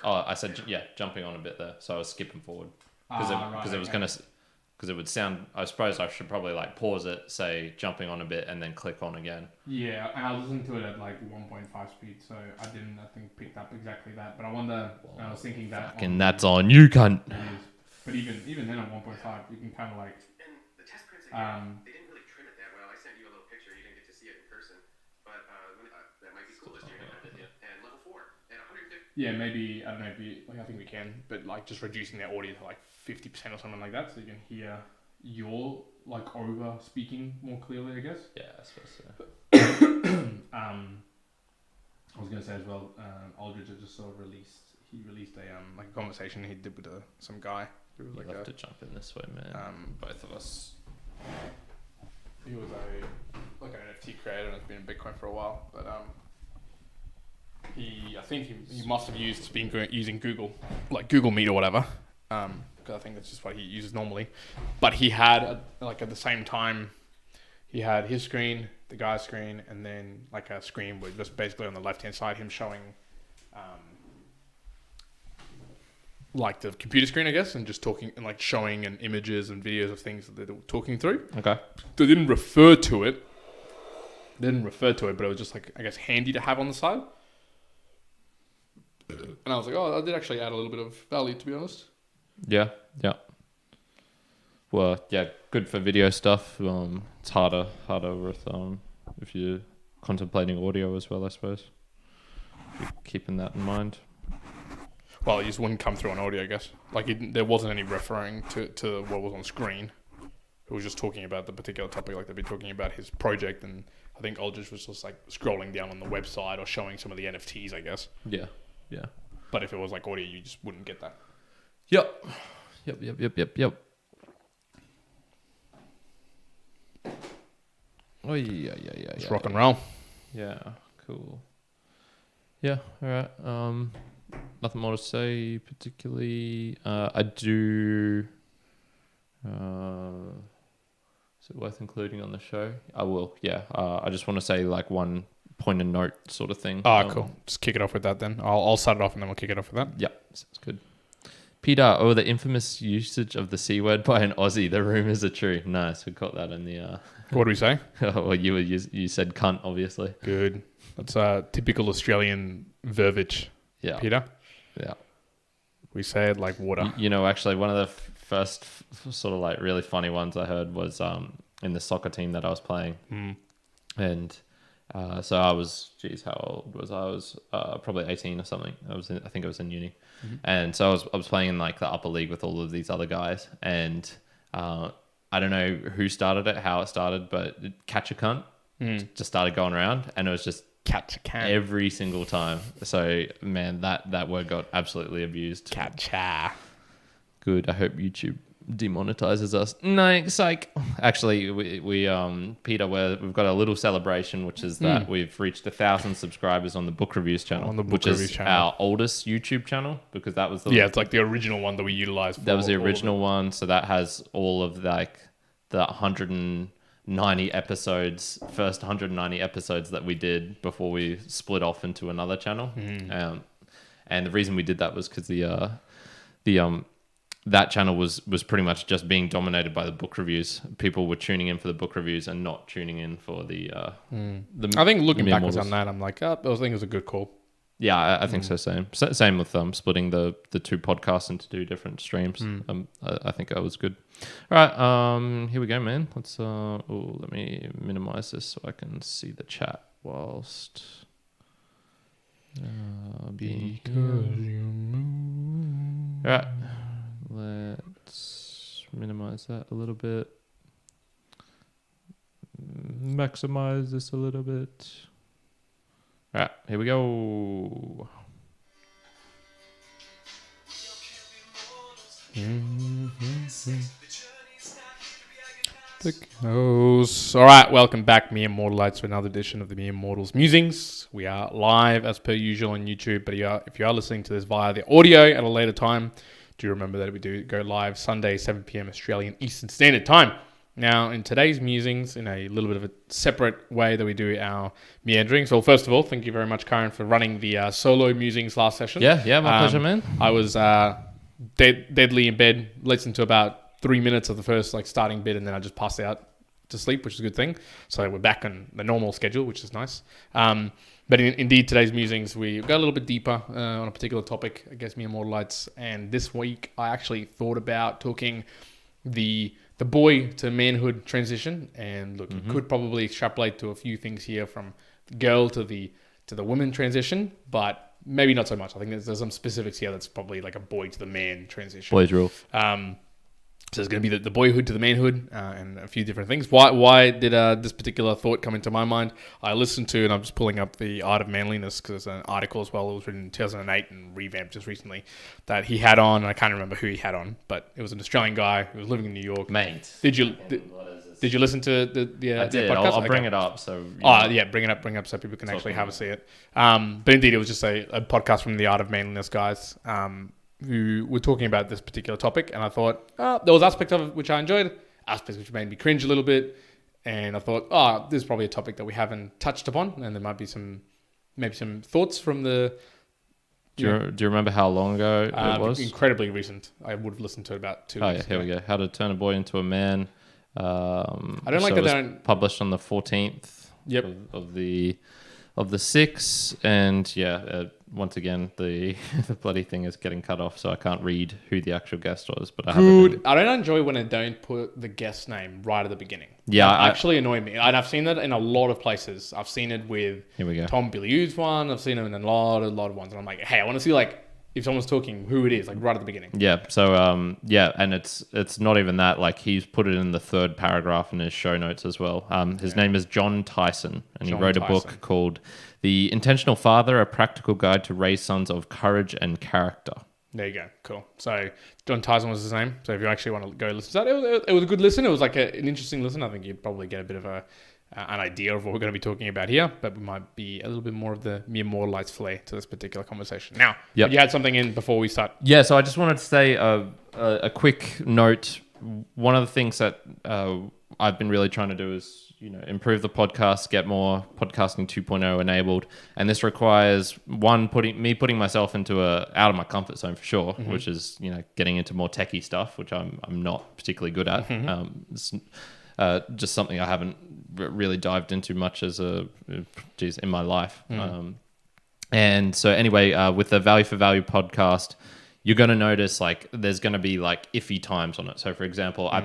I said jumping on a bit there, so I was skipping forward because it was gonna. Because it would sound, I suppose I should probably like pause it, say jumping on a bit, and then click on again. Yeah, and I listened to it at like 1.5 speed, so I think picked up exactly that. But I wonder, I was thinking that. Fucking that's on you, cunt. But even then on 1.5, you can kind of like. And the test prints again, they didn't really trim it that well. I sent you a little picture, you didn't get to see it in person, but that might be cool this year. And level 4 at 150. Yeah, maybe I don't know. I think we can, but like just reducing their audio to like 50% or something like that, so you can hear your like over speaking more clearly, I guess. Yeah, I suppose so. I was gonna say as well, Aldridge just sort of released a like a conversation he did with some guy. Who was You'll have to jump in this way, man. Both of us. He was an NFT creator and has been in Bitcoin for a while, but I think he must have using Google, like Google Meet or whatever. Because I think that's just what he uses normally. But he had, at the same time, he had his screen, the guy's screen, and then like a screen with just basically on the left-hand side him showing, like the computer screen, I guess, and just talking and like showing and images and videos of things that they're talking through. Okay. They didn't refer to it. But it was just like, I guess, handy to have on the side. And I was like, oh, that did actually add a little bit of value, to be honest. Yeah. Well, yeah, good for video stuff. It's harder with if you're contemplating audio as well, I suppose. If you're keeping that in mind. Well, it just wouldn't come through on audio, I guess. Like there wasn't any referring to what was on screen. It was just talking about the particular topic, like they'd be talking about his project, and I think Aldridge was just like scrolling down on the website or showing some of the NFTs, I guess. Yeah. But if it was like audio, you just wouldn't get that. Yep. Oh yeah. It's rock and roll. Yeah, cool. Yeah, all right. Nothing more to say particularly. I do. Is it worth including on the show? I will. Yeah. I just want to say like one point and note sort of thing. Cool. Just kick it off with that then. I'll start it off and then we'll kick it off with that. Yeah, sounds good. Peter, the infamous usage of the C word by an Aussie. The rumors are true. Nice. We caught that in the... What do we say? Well, you said cunt, obviously. Good. That's typical Australian verbiage. Yeah. Peter? Yeah. We say it like water. Actually, one of the first sort of like really funny ones I heard was in the soccer team that I was playing. And... so I was, how old was I? I was probably 18 or something. I think I was in uni. Mm-hmm. And so I was playing in like the upper league with all of these other guys. And I don't know who started it, how it started, but catch a cunt just started going around. And it was just catch a cunt every single time. So, man, that word got absolutely abused. Catcha. Good. I hope YouTube demonetizes us. No, psych. Actually, we Peter, we've got a little celebration, which is that we've reached 1,000 subscribers on the book reviews channel, which is our oldest YouTube channel, because that was it's like the original one that we utilized. That was the original one, so that has all of like the 190 episodes, first 190 episodes that we did before we split off into another channel. And the reason we did that was because that channel was pretty much just being dominated by the book reviews. People were tuning in for the book reviews and not tuning in for the I think looking backwards on that, I'm like, I think it was a good call. Yeah, I think so. Same with splitting the two podcasts into two different streams. I think that was good. All right, here we go, man. Let's let me minimize this so I can see the chat whilst Because you move. All right. Let's minimize that a little bit. Maximize this a little bit. All right, here we go. All right, welcome back, mere Mortalites, to another edition of the Mere Mortals Musings. We are live as per usual on YouTube, but if you are listening to this via the audio at a later time, do remember that we do go live Sunday, 7 p.m. Australian Eastern Standard Time. Now, in today's musings, in a little bit of a separate way that we do our meandering. So, first of all, thank you very much, Karen, for running the solo musings last session. Yeah, my pleasure, man. I was deadly in bed, listened to about 3 minutes of the first starting bit, and then I just passed out to sleep, which is a good thing. So we're back on the normal schedule, which is nice. But indeed, today's musings, we got a little bit deeper on a particular topic, I guess, me and Mortalites. And this week, I actually thought about talking the boy to manhood transition. And look, you could probably extrapolate to a few things here from the girl to the woman transition, but maybe not so much. I think there's some specifics here that's probably like a boy to the man transition. Boys rule. So it's going to be the boyhood to the manhood and a few different things. Why did this particular thought come into my mind? I listened to, and I'm just pulling up the Art of Manliness because it's an article as well. It was written in 2008 and revamped just recently that he had on. I can't remember who he had on, but it was an Australian guy who was living in New York. Mate. Did you listen to the I did. podcast? I'll bring it up. So bring it up so people can actually have a see it. But indeed, it was just a podcast from the Art of Manliness guys. Who were talking about this particular topic, and I thought there was aspects of it which I enjoyed, aspects which made me cringe a little bit, and I thought, this is probably a topic that we haven't touched upon, and there might be some thoughts from the. Do you remember how long ago it was? Incredibly recent. I would have listened to it about 2 weeks ago. Here we go. How to Turn a Boy into a Man. I don't like that. It was published on the 14th. Yep. Of the 6th, and once again the bloody thing is getting cut off, so I can't read who the actual guest was. But I don't enjoy when they don't put the guest name right at the beginning. Yeah, that actually annoyed me, and I've seen that in a lot of places. I've seen it with Tom Billiou's one. I've seen it in a lot of ones, and I'm like, hey, I want to see if someone's talking, who it is, right at the beginning. Yeah. So, and it's not even that. He's put it in the third paragraph in his show notes as well. His name is Jon Tyson, and he wrote a book called The Intentional Father, A Practical Guide to Raise Sons of Courage and Character. There you go. Cool. So, Jon Tyson was his name. So, if you actually want to go listen to that, it was a good listen. It was an interesting listen. I think you'd probably get a bit of an idea of what we're going to be talking about here, but we might be a little bit more of the mere Mortalites flair to this particular conversation. Now, you had something in before we start. Yeah, so I just wanted to say a quick note. One of the things that I've been really trying to do is, improve the podcast, get more podcasting 2.0 enabled, and this requires putting myself into out of my comfort zone for sure, which is getting into more techie stuff, which I'm not particularly good at. It's just something I haven't really dived into much in my life. And so anyway, with the Value for Value podcast, you're going to notice there's going to be iffy times on it. So for example, I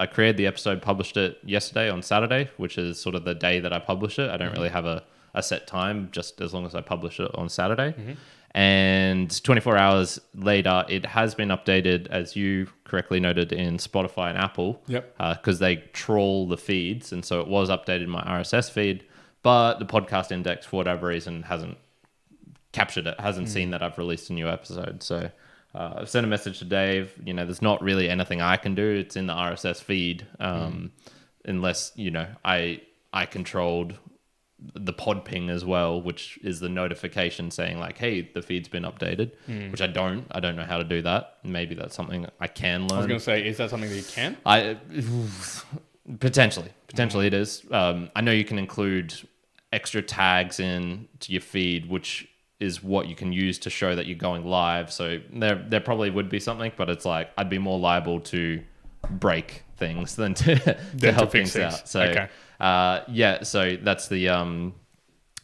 created the episode, published it yesterday on Saturday, which is sort of the day that I publish it. I don't really have a set time, just as long as I publish it on Saturday. And 24 hours later, it has been updated, as you correctly noted, in Spotify and Apple. Yep. Because they trawl the feeds. And so it was updated in my RSS feed, but the podcast index, for whatever reason, hasn't captured it, hasn't seen that I've released a new episode. So I've sent a message to Dave. There's not really anything I can do. It's in the RSS feed, unless, I controlled the pod ping as well, which is the notification saying hey, the feed's been updated, which I don't know how to do that. Maybe that's something I can learn. I was going to say, is that something that you can? Potentially it is. I know you can include extra tags in to your feed, which is what you can use to show that you're going live. So there probably would be something, but it's I'd be more liable to break things than to help things out. So okay. So that's the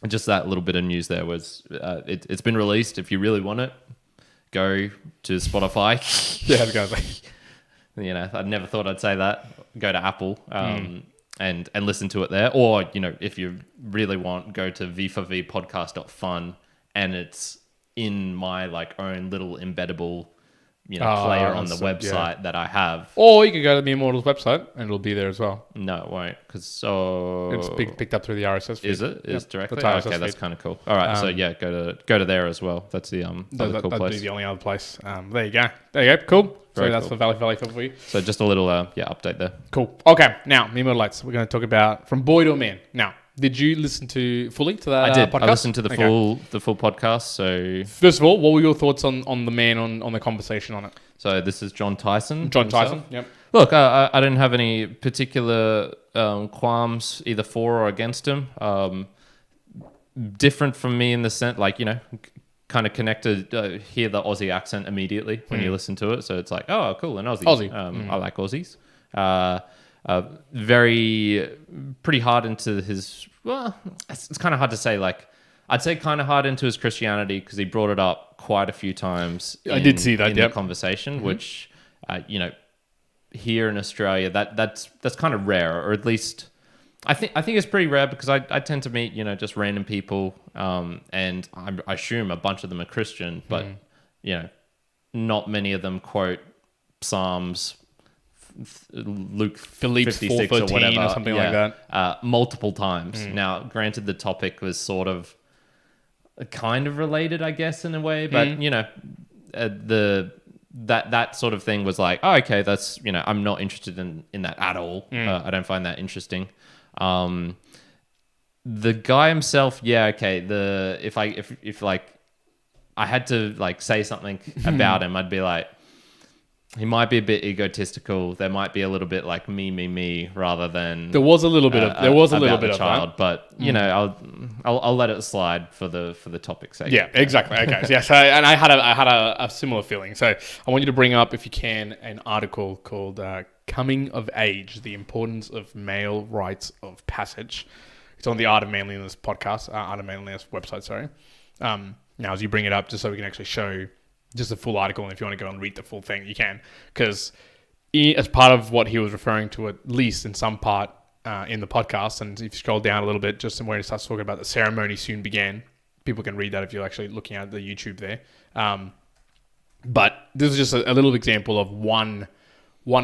just that little bit of news there was it's been released. If you really want it, go to Spotify. Yeah, I was going to say. I never thought I'd say that. Go to Apple and listen to it there. Or, if you really want, go to v4vpodcast.fun, and it's in my own little embeddable player on the website that I have. Or you could go to the Immortals website and it'll be there as well. No, it won't, because it's picked up through the RSS feed. Is it? Is directly? Okay, that's kind of cool. All right, so go to there as well. That's the other cool place. That'd be the only other place. There you go. Cool. So that's the Valley for you. So just a little update there. Cool. Okay, now Mortalites. We're going to talk about from boy to a man. Now, did you listen fully to that? I did. Podcast? I listened to the full podcast. So first of all, what were your thoughts on the man on the conversation on it? So this is Jon Tyson. Jon himself. Tyson. Yep. Look, I didn't have any particular qualms either for or against him. Different from me in the sense, like, you know, kind of connected, hear the Aussie accent immediately when you listen to it. So it's like, oh, cool, an Aussie. I like Aussies. Pretty hard into his, well, it's kind of hard to say, like, I'd say kind of hard into his Christianity because he brought it up quite a few times. I did see that, in the conversation, which, you know, here in Australia, that's kind of rare, or at least I think it's pretty rare because I tend to meet, you know, just random people, and I assume a bunch of them are Christian, but you know, not many of them quote Psalms, Luke Philippians 56 or 4:13 whatever, or something like that, multiple times. Now, granted, the topic was sort of kind of related, I guess, in a way, but you know, that sort of thing was like, oh, okay, that's, you know, I'm not interested in that at all. I don't find that interesting. The guy himself, yeah, okay. If like I had to like say something about him, I'd be like, he might be a bit egotistical. There might be a little bit like me, rather than there was a little bit of child, that. but you know, I'll let it slide for the topic's sake. Yeah, exactly. Okay, so, yeah. So, and I had a similar feeling. So, I want you to bring up, if you can, an article called "Coming of Age: The Importance of Male Rites of Passage." It's on the Art of Manliness podcast, Art of Manliness website. Sorry. Now, as you bring it up, just so we can actually show just the full article, and if you want to go and read the full thing, you can, because as part of what he was referring to, at least in some part in the podcast, and if you scroll down a little bit, just where he starts talking about the ceremony soon began, people can read that if you're actually looking at the YouTube there. But this is just a little example of one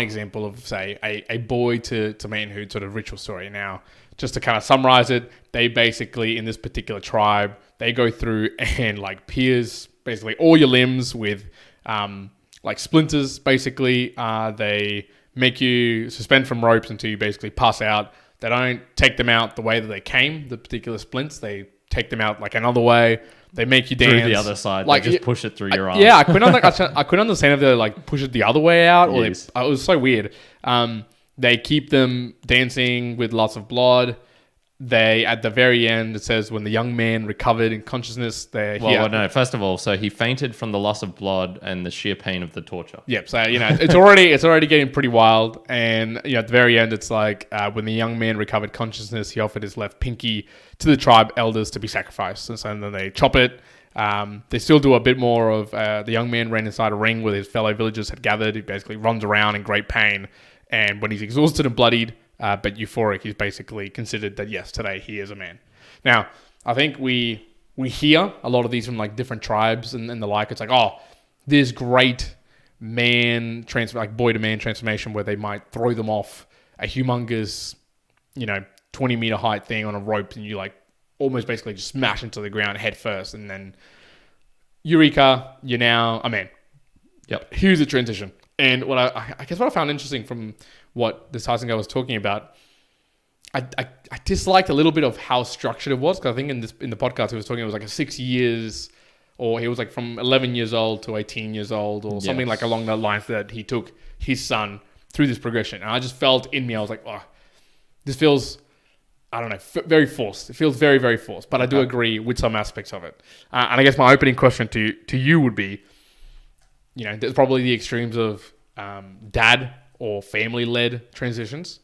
example of, say, a boy to manhood sort of ritual story. Now, just to kind of summarize it, they basically, in this particular tribe, they go through and like pierce basically all your limbs with like splinters. Basically, they make you suspend from ropes until you basically pass out. They don't take them out the way that they came, the particular splints. They take them out like another way. They make you dance through the other side. like, they just push it through your arm. Yeah, I couldn't understand if they like push it the other way out, or it was so weird. They keep them dancing with lots of blood. They, at the very end, it says when the young man recovered in consciousness, no. First of all, so he fainted from the loss of blood and the sheer pain of the torture. Yep. So, you know, it's already getting pretty wild. And, you know, at the very end, it's like when the young man recovered consciousness, he offered his left pinky to the tribe elders to be sacrificed. And so then they chop it. They still do a bit more of the young man ran inside a ring where his fellow villagers had gathered. He basically runs around in great pain. And when he's exhausted and bloodied, but euphoric, he's basically considered that, yes, today he is a man. Now, I think we hear a lot of these from like different tribes and the like. It's like, oh, this great man like boy to man transformation where they might throw them off a humongous, you know, 20-meter height thing on a rope, and you like almost basically just smash into the ground head first, and then eureka, you're now a man. Yep. Here's the transition. And what I guess what I found interesting from what this Tyson guy was talking about, I disliked a little bit of how structured it was, because I think in the podcast he was talking, it was like a 6 years, or he was like from 11 years old to 18 years old, or something like along the lines, that he took his son through this progression. And I just felt in me, I was like, oh, this feels, I don't know, very forced. It feels very, very forced. But I do agree with some aspects of it. And I guess my opening question to you would be, you know, there's probably the extremes of dad or family-led transitions.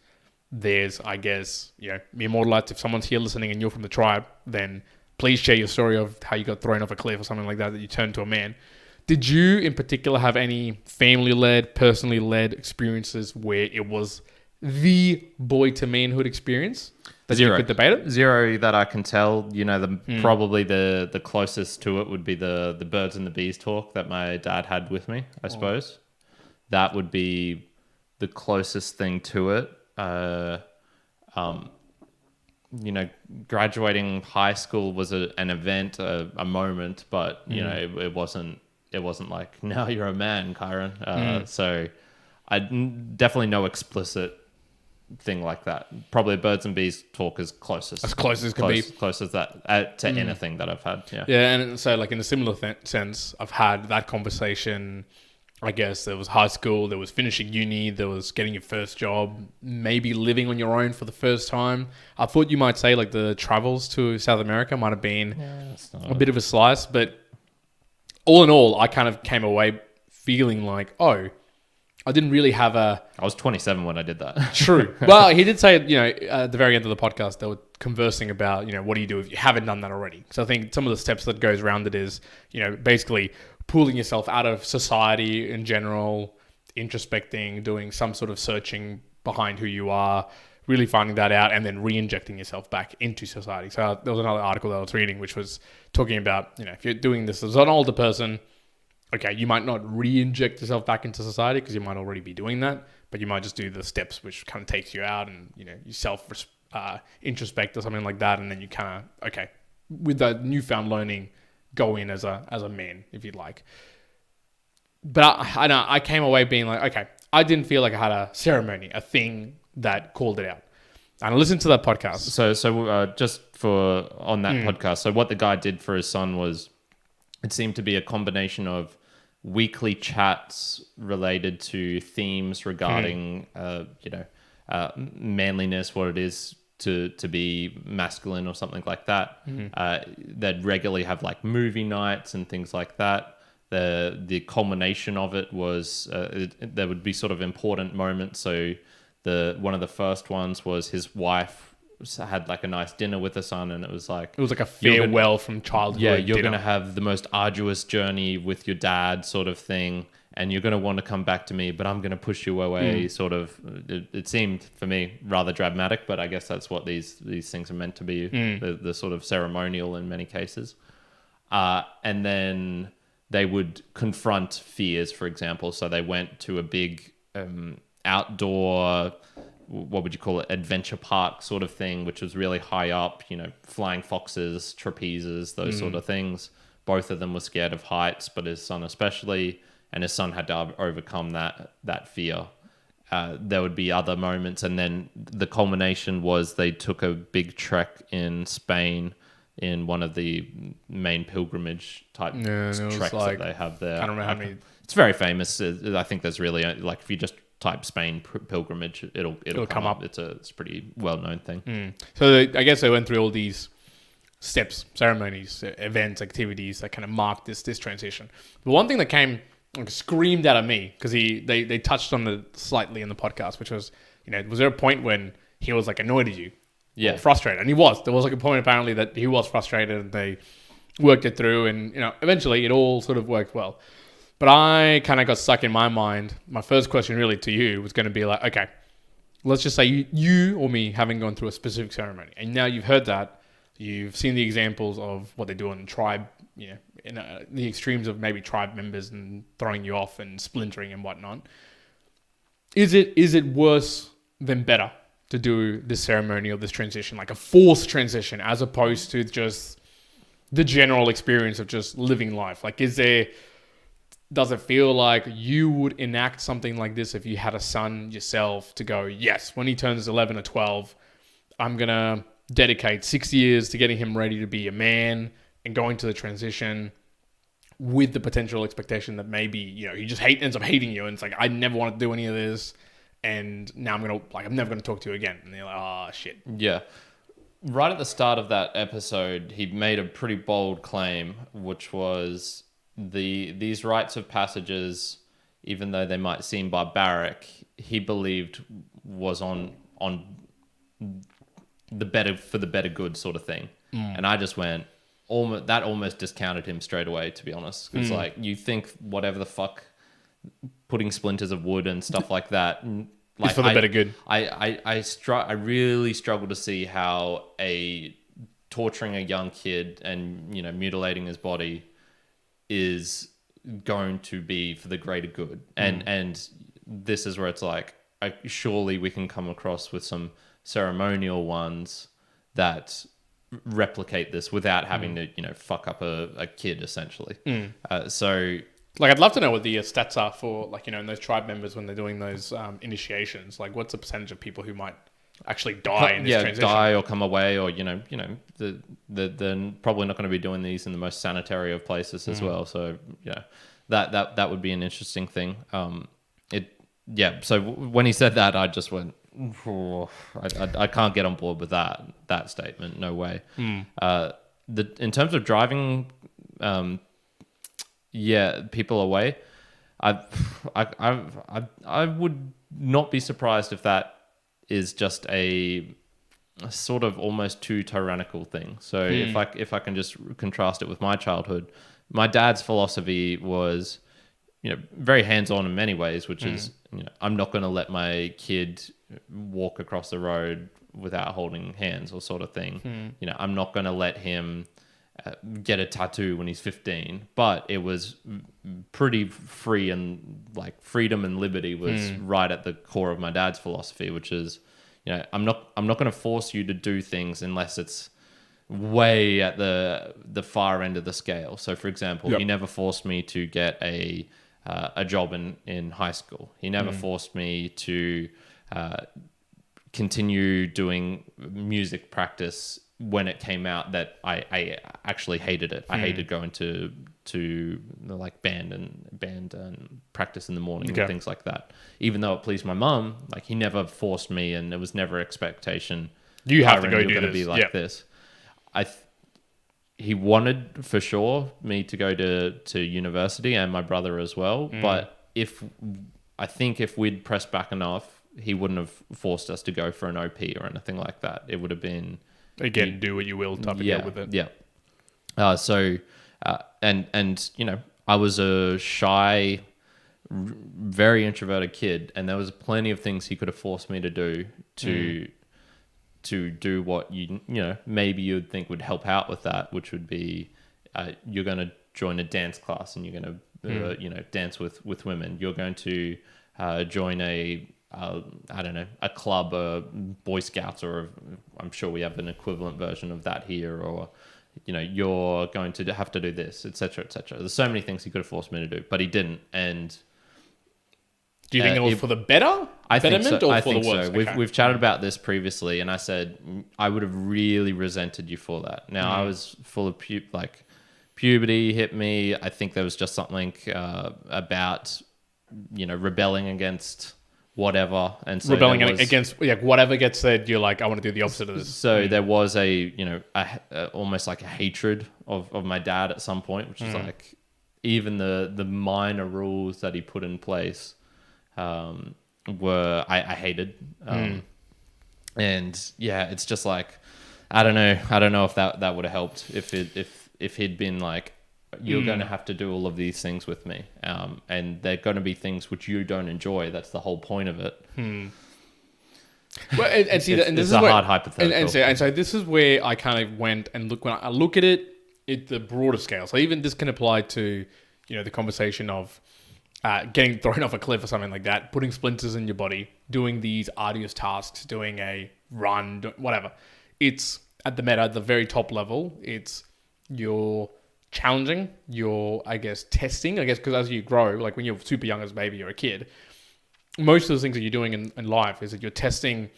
There's, I guess, you know, me Mortalites, if someone's here listening and you're from the tribe, then please share your story of how you got thrown off a cliff or something like that you turned to a man. Did you, in particular, have any family-led, personally-led experiences where it was the boy-to-manhood experience? Zero. You could debate it? Zero that I can tell. You know, probably the closest to it would be the birds and the bees talk that my dad had with me, I suppose. That would be the closest thing to it. You know, graduating high school was an event, a moment, but you know, it wasn't like, now you're a man, Kyron. So I definitely no explicit thing like that. Probably birds and bees talk is closest. As close as can be. Close as that to anything that I've had. Yeah. Yeah, and so like in a similar sense, I've had that conversation I guess there was high school, there was finishing uni, there was getting your first job, maybe living on your own for the first time. I thought you might say like the travels to South America might have been a bit of a slice, but all in all, I kind of came away feeling like, oh, I didn't really have a... I was 27 when I did that. True. Well, he did say, at the very end of the podcast, they were conversing about, what do you do if you haven't done that already? So I think some of the steps that goes around it is, basically pulling yourself out of society in general, introspecting, doing some sort of searching behind who you are, really finding that out, and then re-injecting yourself back into society. So there was another article that I was reading, which was talking about, if you're doing this as an older person, okay, you might not re-inject yourself back into society because you might already be doing that, but you might just do the steps which kind of takes you out and, you self-introspect or something like that. And then you kind of, okay, with that newfound learning, go in as a man, if you'd like. But I came away being like, okay, I didn't feel like I had a ceremony, a thing that called it out. And I listened to that podcast. So just for on that podcast, so what the guy did for his son was, it seemed to be a combination of weekly chats related to themes regarding, manliness, what it is to be masculine or something like that. They'd regularly have like movie nights and things like that. The culmination of it was there would be sort of important moments. So one of the first ones was his wife had like a nice dinner with the son, and it was like a farewell from childhood. Yeah, you're going to have the most arduous journey with your dad, sort of thing, and you're going to want to come back to me, but I'm going to push you away. Sort of. It seemed for me rather dramatic, but I guess that's what these things are meant to be. The sort of ceremonial in many cases, and then they would confront fears, for example. So they went to a big outdoor, what would you call it, adventure park sort of thing, which was really high up, flying foxes, trapezes, those sort of things. Both of them were scared of heights, but his son especially, and his son had to overcome that fear. There would be other moments, and then the culmination was they took a big trek in Spain in one of the main pilgrimage type treks that they have there. I don't know how many... It's very famous. I think there's really, like, if you just type Spain pilgrimage, it'll come up. It's a pretty well-known thing. So I guess they went through all these steps, ceremonies, events, activities that kind of marked this transition. But one thing that screamed out at me, because they touched on it slightly in the podcast, which was, was there a point when he was like annoyed at you? Yeah. Or frustrated? And he was. There was like a point apparently that he was frustrated, and they worked it through, and eventually it all sort of worked well. But I kind of got stuck in my mind. My first question really to you was going to be like, okay, let's just say you or me having gone through a specific ceremony. And now you've heard that. You've seen the examples of what they do in the tribe, in the extremes of maybe tribe members and throwing you off and splintering and whatnot. Is it worse than better to do this ceremony or this transition, like a forced transition, as opposed to just the general experience of just living life? Like, does it feel like you would enact something like this if you had a son yourself to go, yes, when he turns 11 or 12, I'm going to dedicate 6 years to getting him ready to be a man and going to the transition with the potential expectation that maybe, he just ends up hating you, and it's like, I never want to do any of this, and now I'm never going to talk to you again. And they're like, oh, shit. Yeah. Right at the start of that episode, he made a pretty bold claim, which was... These rites of passages, even though they might seem barbaric, he believed was on the better good sort of thing. And I just went, that almost discounted him straight away, to be honest. Because like, you think whatever the fuck, putting splinters of wood and stuff like that, like, it's for the better good. I really struggle to see how torturing a young kid and mutilating his body is going to be for the greater good. And this is where it's like, surely we can come across with some ceremonial ones that replicate this without having to fuck up a kid, essentially. So like, I'd love to know what the stats are for, like, in those tribe members when they're doing those initiations. Like, what's the percentage of people who might actually die in this transition? Die or come away, or they're probably not going to be doing these in the most sanitary of places as well. So that would be an interesting thing. So when he said that, I just went, oh, I can't get on board with that statement. No way. In terms of driving, people away, I would not be surprised if that is just a sort of almost too tyrannical thing. So if I can just contrast it with my childhood, my dad's philosophy was, very hands-on in many ways, which is, I'm not going to let my kid walk across the road without holding hands or sort of thing. I'm not going to let him get a tattoo when he's 15, but it was pretty free, and like freedom and liberty was right at the core of my dad's philosophy, which is, I'm not going to force you to do things unless it's way at the far end of the scale. So for example, he never forced me to get a job in high school. He never forced me to continue doing music practice when it came out that I actually hated it. I hated going to like band and practice in the morning and things like that. Even though it pleased my mum, like he never forced me, and there was never expectation. You have to go do this. Be like this. He wanted for sure me to go to university, and my brother as well. But if we'd pressed back enough, he wouldn't have forced us to go for an OP or anything like that. It would have been, again, do what you will type of deal with it. Yeah. I was a shy, very introverted kid, and there was plenty of things he could have forced me to do to do what maybe you'd think would help out with that, which would be you're going to join a dance class and you're going to dance with women. You're going to join a club, a Boy Scouts, or I'm sure we have an equivalent version of that here, or you're going to have to do this, etc., etc. There's so many things he could have forced me to do, but he didn't. And do you think it was for the betterment or for the worse? So. We've chatted about this previously, and I said I would have really resented you for that. Now I was full of puberty hit me. I think there was just something about rebelling against whatever, and so rebelling against whatever gets said. You're like, I want to do the opposite of this. So there was almost like a hatred of my dad at some point, which is like even the minor rules that he put in place. I hated, and it's just like, I don't know if that would have helped if he'd been like, you're going to have to do all of these things with me, and they're going to be things which you don't enjoy. That's the whole point of it. Well, and see, it's a hard hypothetical, and so this is where I kind of went and look when I look at it at the broader scale. So even this can apply to the conversation of getting thrown off a cliff or something like that, putting splinters in your body, doing these arduous tasks, doing a run, whatever. It's at the very top level. It's you're challenging, you're, testing, because as you grow, like when you're super young as a baby or a kid, most of the things that you're doing in life is that you're testing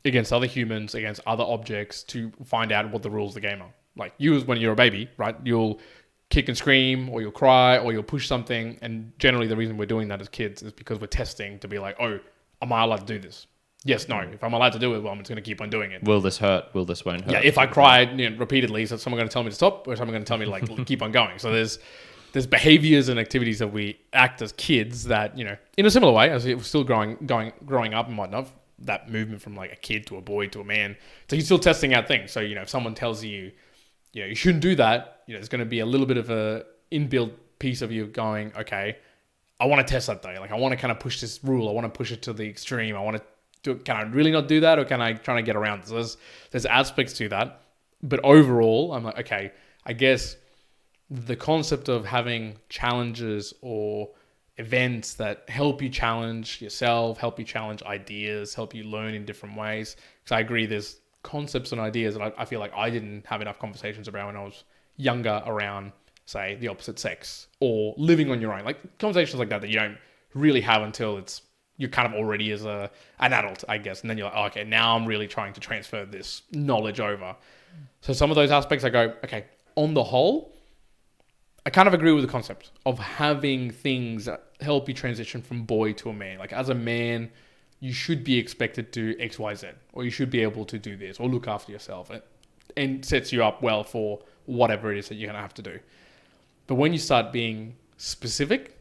against other humans, against other objects to find out what the rules of the game are. Like when you're a baby, right? You'll kick and scream, or you'll cry, or you'll push something. And generally the reason we're doing that as kids is because we're testing to be like, oh, am I allowed to do this? Yes, no. If I'm allowed to do it, well, I'm just going to keep on doing it. Will this hurt? Will this won't hurt? Yeah, if I cry repeatedly, is someone going to tell me to stop, or is someone going to tell me to keep on going? So there's behaviors and activities that we act as kids that, in a similar way, as we're still growing up and whatnot, that movement from like a kid to a boy to a man. So you're still testing out things. So, if someone tells you, you shouldn't do that, there's going to be a little bit of a inbuilt piece of you going, okay, I want to test that though. Like I want to kind of push this rule. I want to push it to the extreme. I want to can I really not do that, or can I try to get around this? So there's aspects to that. But overall, I'm like, okay, I guess the concept of having challenges or events that help you challenge yourself, help you challenge ideas, help you learn in different ways. Because I agree, there's concepts and ideas that I feel like I didn't have enough conversations around when I was younger around, say, the opposite sex or living on your own. Like conversations like that you don't really have until you're kind of already as an adult, I guess. And then you're like, oh, okay, now I'm really trying to transfer this knowledge over. So some of those aspects I go, okay, on the whole, I kind of agree with the concept of having things that help you transition from boy to a man. Like as a man, you should be expected to do X, Y, Z, or you should be able to do this or look after yourself, and sets you up well for whatever it is that you're going to have to do. But when you start being specific,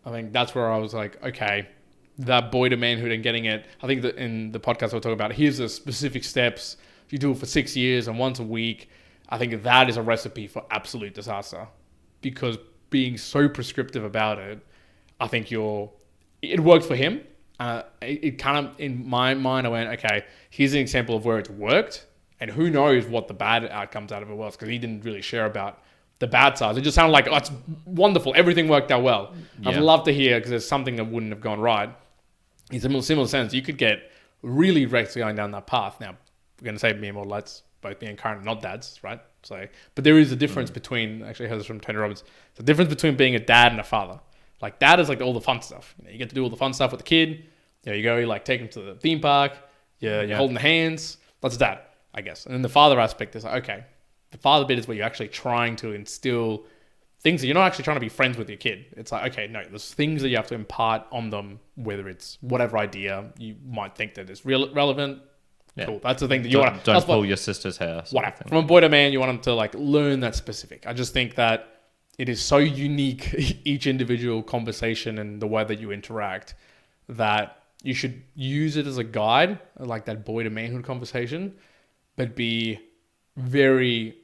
I think that's where I was like, okay, that boy to manhood and getting it. I think that in the podcast I'll talk about, here's the specific steps. If you do it for 6 years and once a week, I think that is a recipe for absolute disaster, because being so prescriptive about it, I think it worked for him. It kind of, in my mind, I went, okay, here's an example of where it's worked, and who knows what the bad outcomes out of it was, because he didn't really share about the bad sides. It just sounded like, oh, it's wonderful, everything worked out well. Yeah. I'd love to hear, because there's something that wouldn't have gone right. In a similar sense, you could get really wrecked going down that path. Now, we're going to say me and Mortalites both being current and not dads, right? So, but there is a difference between, actually I heard this from Tony Robbins, the difference between being a dad and a father. Like dad is like all the fun stuff. You get to do all the fun stuff with the kid. You go, you like take him to the theme park. You're holding the hands. That's dad, I guess. And then the father aspect is like, okay, the father bit is where you're actually trying to instill things that you're not actually trying to be friends with your kid. It's like, okay, no, there's things that you have to impart on them, whether it's whatever idea you might think that is relevant. Yeah. Cool. That's the thing that you want to... Don't pull your sister's hair. Whatever. From a boy to man, you want them to like learn that specific. I just think that it is so unique, each individual conversation and the way that you interact, that you should use it as a guide, like that boy to manhood conversation, but be very,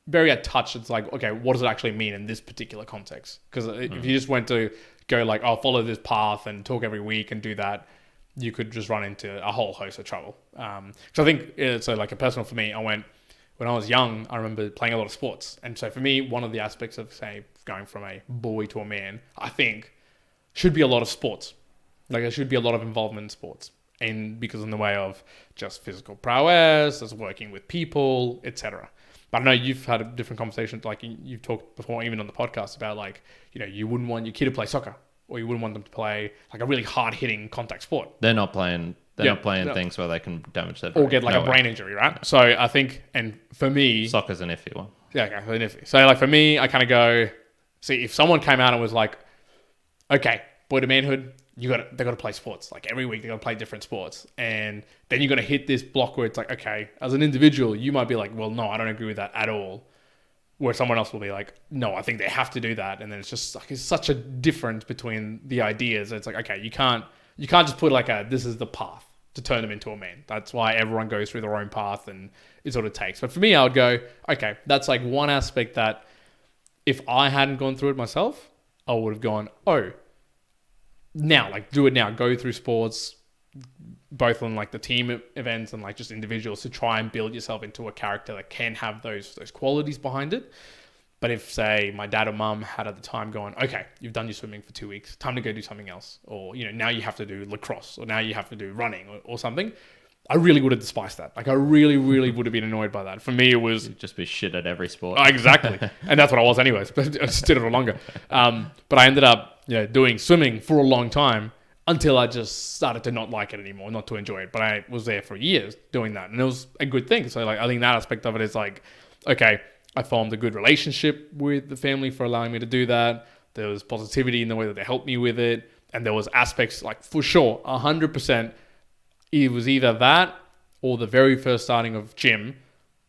very at touch. It's like, okay, what does it actually mean in this particular context? Because if you just went to go like, oh, follow this path and talk every week and do that, you could just run into a whole host of trouble. So I think it's like a personal for me. When I was young, I remember playing a lot of sports. And so for me, one of the aspects of, say, going from a boy to a man, I think should be a lot of sports. Like there should be a lot of involvement in sports. And because in the way of just physical prowess, as working with people, etc. But I know you've had a different conversation, like you've talked before, even on the podcast, about like, you wouldn't want your kid to play soccer, or you wouldn't want them to play like a really hard-hitting contact sport. They're not playing things where they can damage their brain. Or get like a brain injury, right? No. So I think, and for me... Soccer's an iffy one. Yeah, okay, an iffy. So like for me, I kind of go, see, if someone came out and was like, okay, boy to manhood, they got to play sports. Like every week they got to play different sports. And then you're going to hit this block where it's like, okay, as an individual, you might be like, well, no, I don't agree with that at all. Where someone else will be like, no, I think they have to do that. And then it's just like, it's such a difference between the ideas. It's like, okay, you can't just put like this is the path to turn them into a man. That's why everyone goes through their own path and it's what it takes. But for me, I would go, okay, that's like one aspect that if I hadn't gone through it myself, I would have gone, oh, now, like do it now, go through sports, both on like the team events and like just individuals, to try and build yourself into a character that can have those qualities behind it. But if, say, my dad or mum had at the time going, okay, you've done your swimming for 2 weeks, time to go do something else. Or, now you have to do lacrosse, or now you have to do running or something. I really would have despised that. Like I really, really would have been annoyed by that. For me, it was... You'd just be shit at every sport. Oh, exactly. And that's what I was anyways. But I just did it for longer. But I ended up doing swimming for a long time until I just started to not like it anymore, not to enjoy it. But I was there for years doing that. And it was a good thing. So like I think that aspect of it is like, okay, I formed a good relationship with the family for allowing me to do that. There was positivity in the way that they helped me with it. And there was aspects like, for sure, 100%, it was either that or the very first starting of gym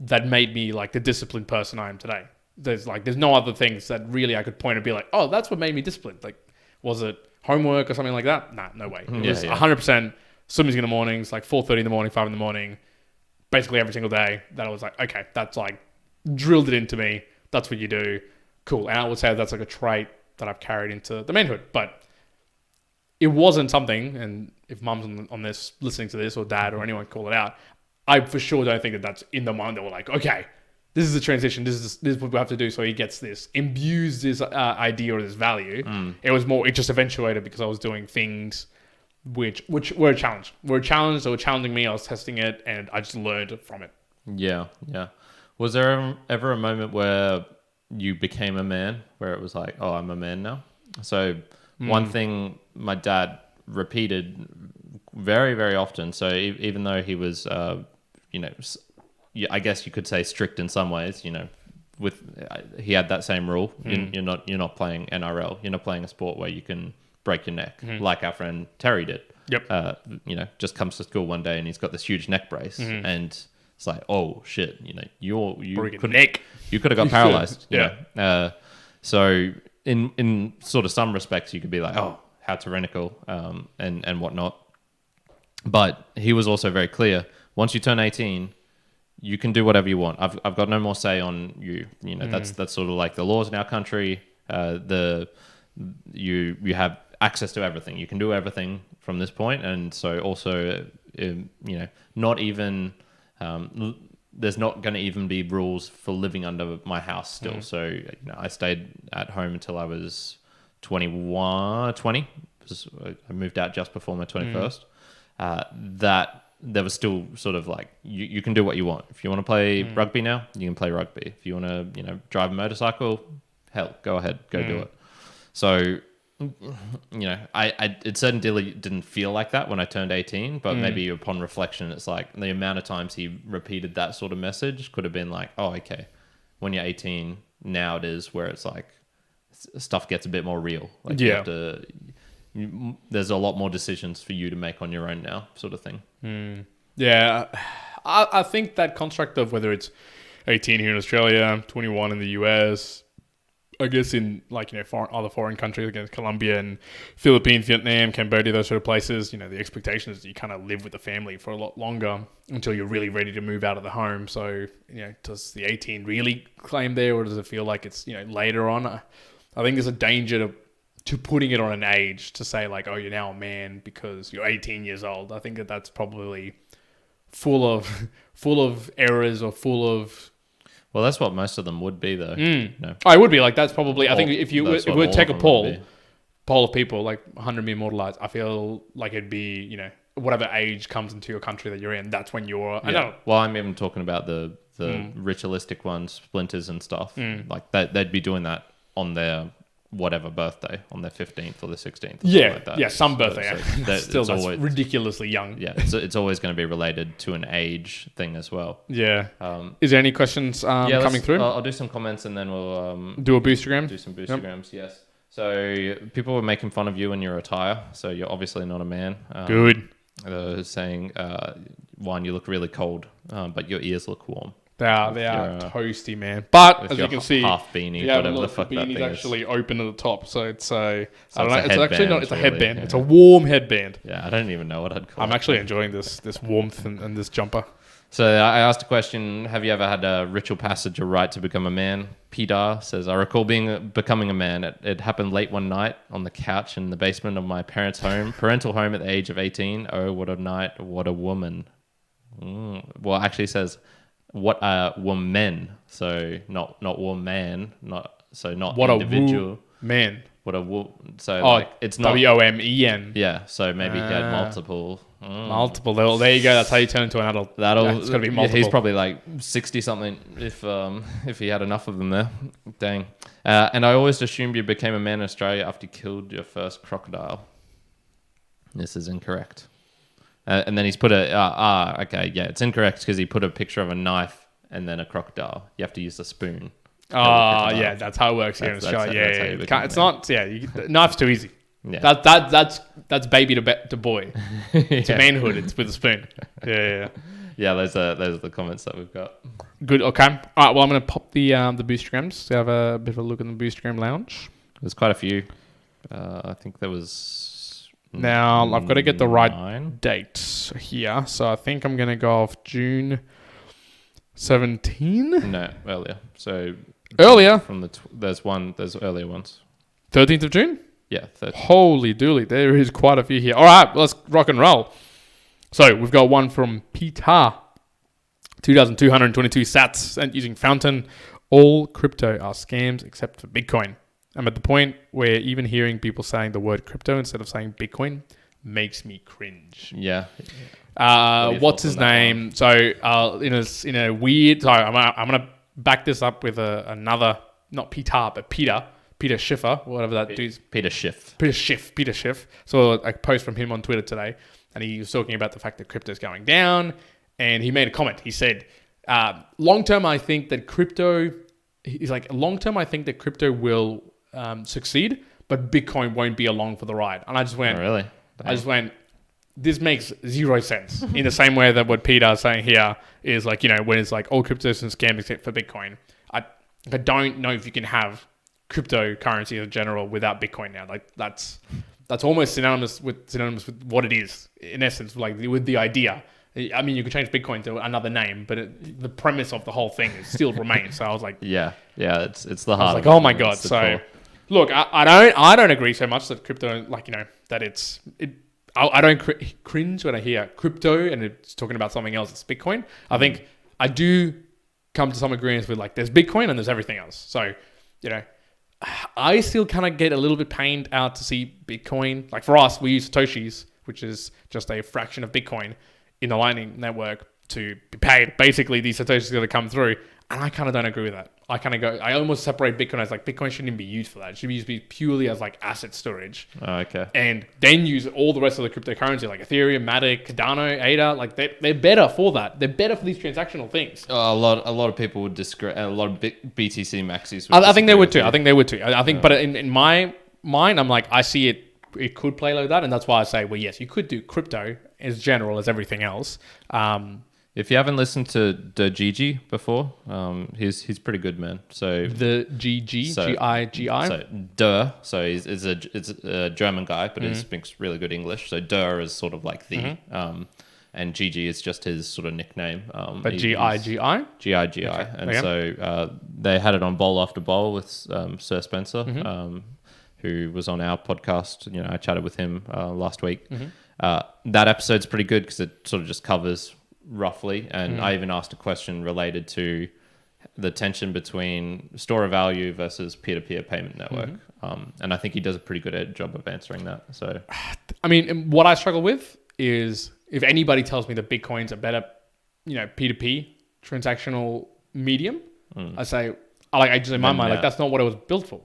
that made me like the disciplined person I am today. There's no other things that really I could point and be like, oh, that's what made me disciplined. Like, was it homework or something like that? Nah, no way. It was 100% swimming in the mornings, like 4:30 in the morning, 5 in the morning, basically every single day. That I was like, okay, that's like drilled it into me. That's what you do. Cool. And I would say that's like a trait that I've carried into the manhood. But it wasn't something, and if mum's on this, listening to this, or dad or anyone call it out, I for sure don't think that that's in the mind. They were like, okay, this is the transition. This is what we have to do. So he gets this, imbues this idea or this value. It was more, it just eventuated because I was doing things which were a challenge. They were challenging me. I was testing it and I just learned from it. Yeah. Was there ever a moment where you became a man, where it was like, oh, I'm a man now? So one thing my dad repeated very, very often. So even though he was, I guess you could say strict in some ways, he had that same rule. You're not playing NRL. You're not playing a sport where you can break your neck, like our friend Terry did. Yep. Just comes to school one day and he's got this huge neck brace, and it's like, oh shit, you could have got paralyzed. So in sort of some respects, you could be like, oh, how tyrannical, and whatnot. But he was also very clear. Once you turn 18, you can do whatever you want. I've got no more say on you. That's sort of like the laws in our country. You have access to everything. You can do everything from this point. And so also, not even there's not going to even be rules for living under my house still. So I stayed at home until I was 20. I moved out just before my 21st. That there was still sort of like you can do what you want. If you want to play rugby now, you can play rugby. If you want to drive a motorcycle, hell, go ahead, go do it. So it certainly didn't feel like that when I turned 18, but maybe upon reflection, it's like the amount of times he repeated that sort of message could have been like, oh, okay, when you're 18, now it is where it's like stuff gets a bit more real. Like you have to, there's a lot more decisions for you to make on your own now, sort of thing. Yeah, I think that construct of whether it's 18 here in Australia, 21 in the US, I guess in other foreign countries, against Colombia and Philippines, Vietnam, Cambodia, those sort of places, the expectation is that you kind of live with the family for a lot longer until you're really ready to move out of the home. So, does the 18 really claim there, or does it feel like it's, later on? I think there's a danger to putting it on an age to say like, oh, you're now a man because you're 18 years old. I think that's probably full of errors or full of... Well, that's what most of them would be, though. Oh, it would be like that's probably. I think if you would take a poll of people, like 100 million Mortalites, I feel like it'd be whatever age comes into your country that you're in. That's when you're. I know. Well, I'm even talking about the ritualistic ones, splinters and stuff. Like they'd be doing that on their whatever birthday, on their 15th or the 16th. Yeah, like that. Some birthday. Still, that's always ridiculously young. Yeah, it's always going to be related to an age thing as well. Yeah. Is there any questions coming through? I'll do some comments and then we'll do a Boostagram. Do some Boostagrams. Yep. Yes. So people were making fun of you in your attire. So you're obviously not a man. Good. Saying, Juan, you look really cold, but your ears look warm. They are toasty, man. But as you can see, half beanie, whatever the fuck that thing is. The beanie's actually open at the top, so it's I don't know. It's actually not. It's a headband. Yeah. It's a warm headband. Yeah, I don't even know what I'd call it. I'm actually enjoying this warmth and this jumper. So I asked a question: have you ever had a ritual passage or rite to become a man? Petar says, I recall becoming a man. It happened late one night on the couch in the basement of my parental home at the age of 18. Oh, what a night! What a woman. Well, it actually says, what a woman, so not woman, not what individual. Man. What a so it's not WOMEN. Yeah, so maybe he had multiple. Multiple. There you go. That's how you turn into an adult. It's got to be multiple. He's probably like 60 something if he had enough of them there. Dang. And I always assumed you became a man in Australia after you killed your first crocodile. This is incorrect. And then he's put okay, yeah, it's incorrect because he put a picture of a knife and then a crocodile. You have to use the spoon. Yeah, that's how it works here in Australia. It's not. Yeah, knife's too easy. Yeah, that's baby to boy. To manhood. It's with a spoon. Yeah. Those are the comments that we've got. Good. Okay. All right. Well, I'm going to pop the Boostagrams to have a bit of a look in the Boostagram lounge. There's quite a few. I think there was. Now I've got to get the right date here, so I think I'm going to go off June 17. No, earlier. So earlier from there's earlier ones. 13th of June. Yeah. 13th. Holy dooly, there is quite a few here. All right, let's rock and roll. So we've got one from Petar, 2,222 sats, and using Fountain. All crypto are scams except for Bitcoin. I'm at the point where even hearing people saying the word crypto instead of saying Bitcoin makes me cringe. Yeah. What's his name? One? So in a weird. Sorry, I'm gonna back this up with another, not Petar, but Peter Schiffer, whatever that dude's. Peter Schiff. Peter Schiff. So a post from him on Twitter today, and he was talking about the fact that crypto is going down, and he made a comment. He said, long term, I think that crypto he's like, long term, I think that crypto will succeed, but Bitcoin won't be along for the ride. And I just went, Oh, really? I just went, this makes zero sense. In the same way that what Peter is saying here is like, when it's like all crypto is a scam except for Bitcoin. I don't know if you can have cryptocurrency in general without Bitcoin now. Like that's almost synonymous with what it is in essence, like with the idea. I mean, you could change Bitcoin to another name, but the premise of the whole thing is still remains. So I was like, yeah, it's the heart. I was like, oh my god. So look, I don't agree so much that crypto, like that I don't cringe when I hear crypto and it's talking about something else. It's Bitcoin. I think I do come to some agreements with like there's Bitcoin and there's everything else. So, I still kind of get a little bit pained out to see Bitcoin. Like for us, we use Satoshis, which is just a fraction of Bitcoin in the Lightning Network to be paid. Basically, these Satoshis got to come through. And I kind of don't agree with that. I almost separate Bitcoin as like, Bitcoin shouldn't even be used for that. It should be used purely as like asset storage. Oh, okay. And then use all the rest of the cryptocurrency like Ethereum, Matic, Cardano, ADA. Like they're better for that. They're better for these transactional things. A lot of people would disagree. A lot of BTC maxis would I think they would too. I think, but in my mind, I'm like, I see it could play like that. And that's why I say, well, yes, you could do crypto as general as everything else. If you haven't listened to the Gigi before, he's pretty good, man. So the GG, G-I-G-I. So it's a German guy, but he speaks really good English. So Der is sort of like the, and Gigi is just his sort of nickname. But G-I-G-I? G-I-G-I. Okay. And so they had it on Bowl After Bowl with Sir Spencer, who was on our podcast. I chatted with him last week. That episode's pretty good because it sort of just covers roughly, and I even asked a question related to the tension between store of value versus peer-to-peer payment network, and I think he does a pretty good job of answering that. So, I mean, what I struggle with is if anybody tells me that Bitcoin's a better, P2P transactional medium, I say, I just in my mind, like that's not what it was built for.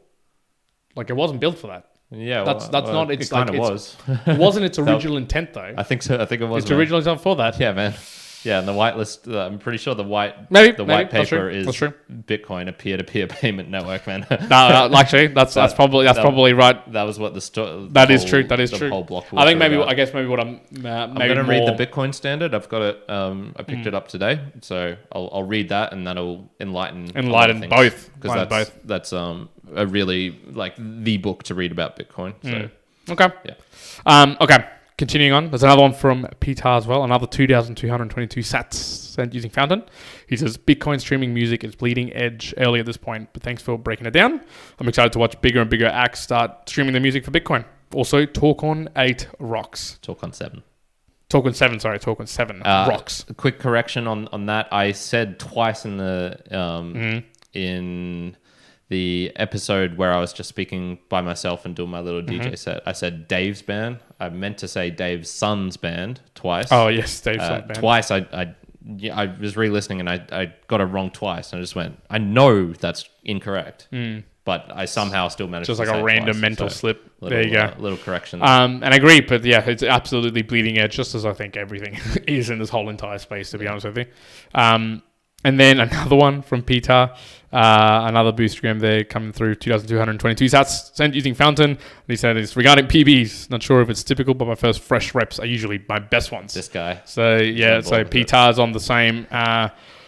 Like it wasn't built for that. Yeah, that's not. It's it kind of was. It wasn't its original intent though. I think so. I think it was. Its original intent for that. Yeah, man. Yeah, and the whitelist, I'm pretty sure the white paper is Bitcoin, a peer-to-peer payment network, man. No, actually, that's probably right. That was what the story. That is true. Whole block. I think maybe what I'm going to read the Bitcoin Standard. I've got it. I picked it up today, so I'll read that, and that'll enlighten both, because that's a really like the book to read about Bitcoin. So okay, yeah, okay. Continuing on, there's another one from Petar as well, another 2,222 sats sent using Fountain. He says, Bitcoin streaming music is bleeding edge early at this point, but thanks for breaking it down. I'm excited to watch bigger and bigger acts start streaming the music for Bitcoin. Also, Talk on 8 rocks. Talk on 7. Talk on 7 rocks. A quick correction on that. I said twice in the in the episode where I was just speaking by myself and doing my little DJ set. I said Dave's band. I meant to say Dave's son's band twice. Oh, yes, Dave's son's band. Twice. I was re-listening and I got it wrong twice. And I just went, I know that's incorrect. But I somehow still managed to say it. Just like a random mental slip. There you go. Little correction. And I agree, but yeah, it's absolutely bleeding edge, just as I think everything is in this whole entire space, to be honest with you. And then another one from Petar, another Boostagram there coming through, 2,222 sats sent using Fountain. And he said it's regarding PBs. Not sure if it's typical, but my first fresh reps are usually my best ones. This guy. So yeah, so Petar's on the same